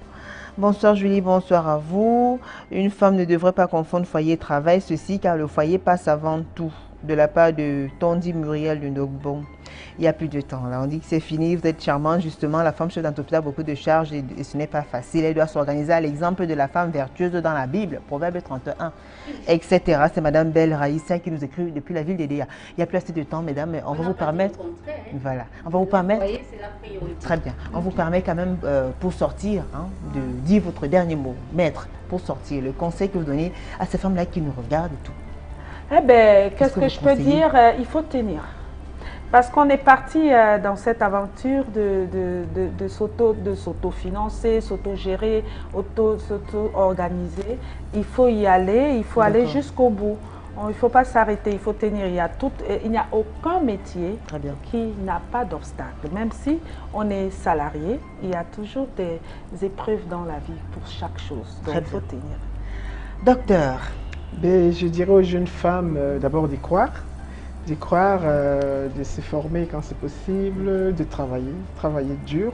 Bonsoir Julie, bonsoir à vous. Une femme ne devrait pas confondre foyer et travail, ceci car le foyer passe avant tout. De la part de Tondi Muriel de Nogbon. Il n'y a plus de temps. Là, on dit que c'est fini, vous êtes charmante. Justement, la femme chef d'entreprise a beaucoup de charges et ce n'est pas facile. Elle doit s'organiser à l'exemple de la femme vertueuse dans la Bible, Proverbe 31, etc. C'est Madame Belle Raïssa qui nous écrit depuis la ville d'Edea. Il n'y a plus assez de temps, mesdames, mais on va vous permettre. Voilà, on va vous permettre. Très bien. On vous permet quand même, pour sortir, hein, de dire votre dernier mot, maître, pour sortir, le conseil que vous donnez à ces femmes-là qui nous regardent et tout.
Eh bien, qu'est-ce que
vous
je peux
conseillez?
dire? Il faut tenir. Parce qu'on est parti dans cette aventure de s'auto-financer, s'auto-gérer, s'auto-organiser. Il faut y aller, il faut aller jusqu'au bout. Il ne faut pas s'arrêter, il faut tenir. Il n'y a aucun métier qui n'a pas d'obstacle. Même si on est salarié, il y a toujours des épreuves dans la vie pour chaque chose. Donc, il faut tenir.
Docteur.
Mais je dirais aux jeunes femmes d'abord d'y croire, de se former quand c'est possible, de travailler dur,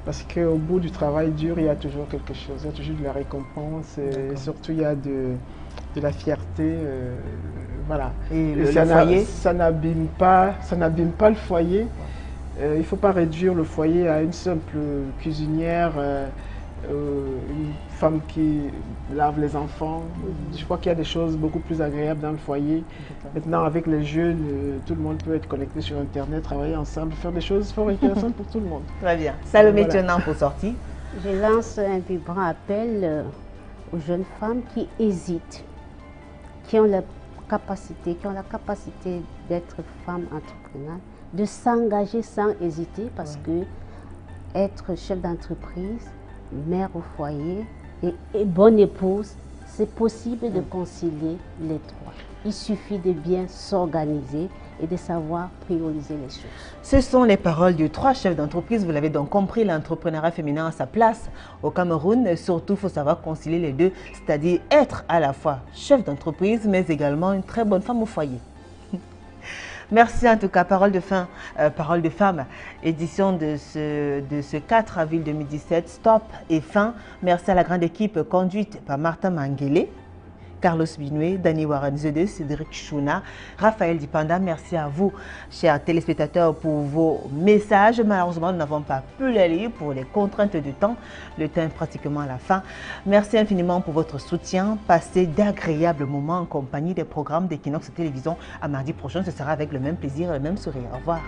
parce qu'au bout du travail dur, il y a toujours quelque chose, il y a toujours de la récompense, et surtout il y a de la fierté, voilà.
Et le foyer,
ça n'abîme pas le foyer. Il ne faut pas réduire le foyer à une simple cuisinière, une femme qui lave les enfants. Je crois qu'il y a des choses beaucoup plus agréables dans le foyer. Maintenant, avec les jeunes, tout le monde peut être connecté sur Internet, travailler ensemble, faire des choses fort intéressantes pour tout le monde.
Très bien. Salomé Tionan pour sortir.
Je lance un vibrant appel aux jeunes femmes qui hésitent, qui ont la capacité d'être femmes entrepreneurs, de s'engager sans hésiter parce que être chef d'entreprise, mère au foyer et bonne épouse, c'est possible de concilier les trois. Il suffit de bien s'organiser et de savoir prioriser les choses.
Ce sont les paroles de 3 chefs d'entreprise. Vous l'avez donc compris, l'entrepreneuriat féminin a sa place au Cameroun. Surtout, il faut savoir concilier les deux, c'est-à-dire être à la fois chef d'entreprise, mais également une très bonne femme au foyer. Merci en tout cas, Parole de fin, Parole de femme, édition de ce 4 avril 2017, Stop et fin. Merci à la grande équipe conduite par Martin Mangele, Carlos Binoué, Dani Waranzede, Cédric Chouna, Raphaël Dipanda. Merci à vous, chers téléspectateurs, pour vos messages. Malheureusement, nous n'avons pas pu les lire pour les contraintes de temps. Le temps est pratiquement à la fin. Merci infiniment pour votre soutien. Passez d'agréables moments en compagnie des programmes d'Equinox Télévision. À mardi prochain, ce sera avec le même plaisir et le même sourire. Au revoir.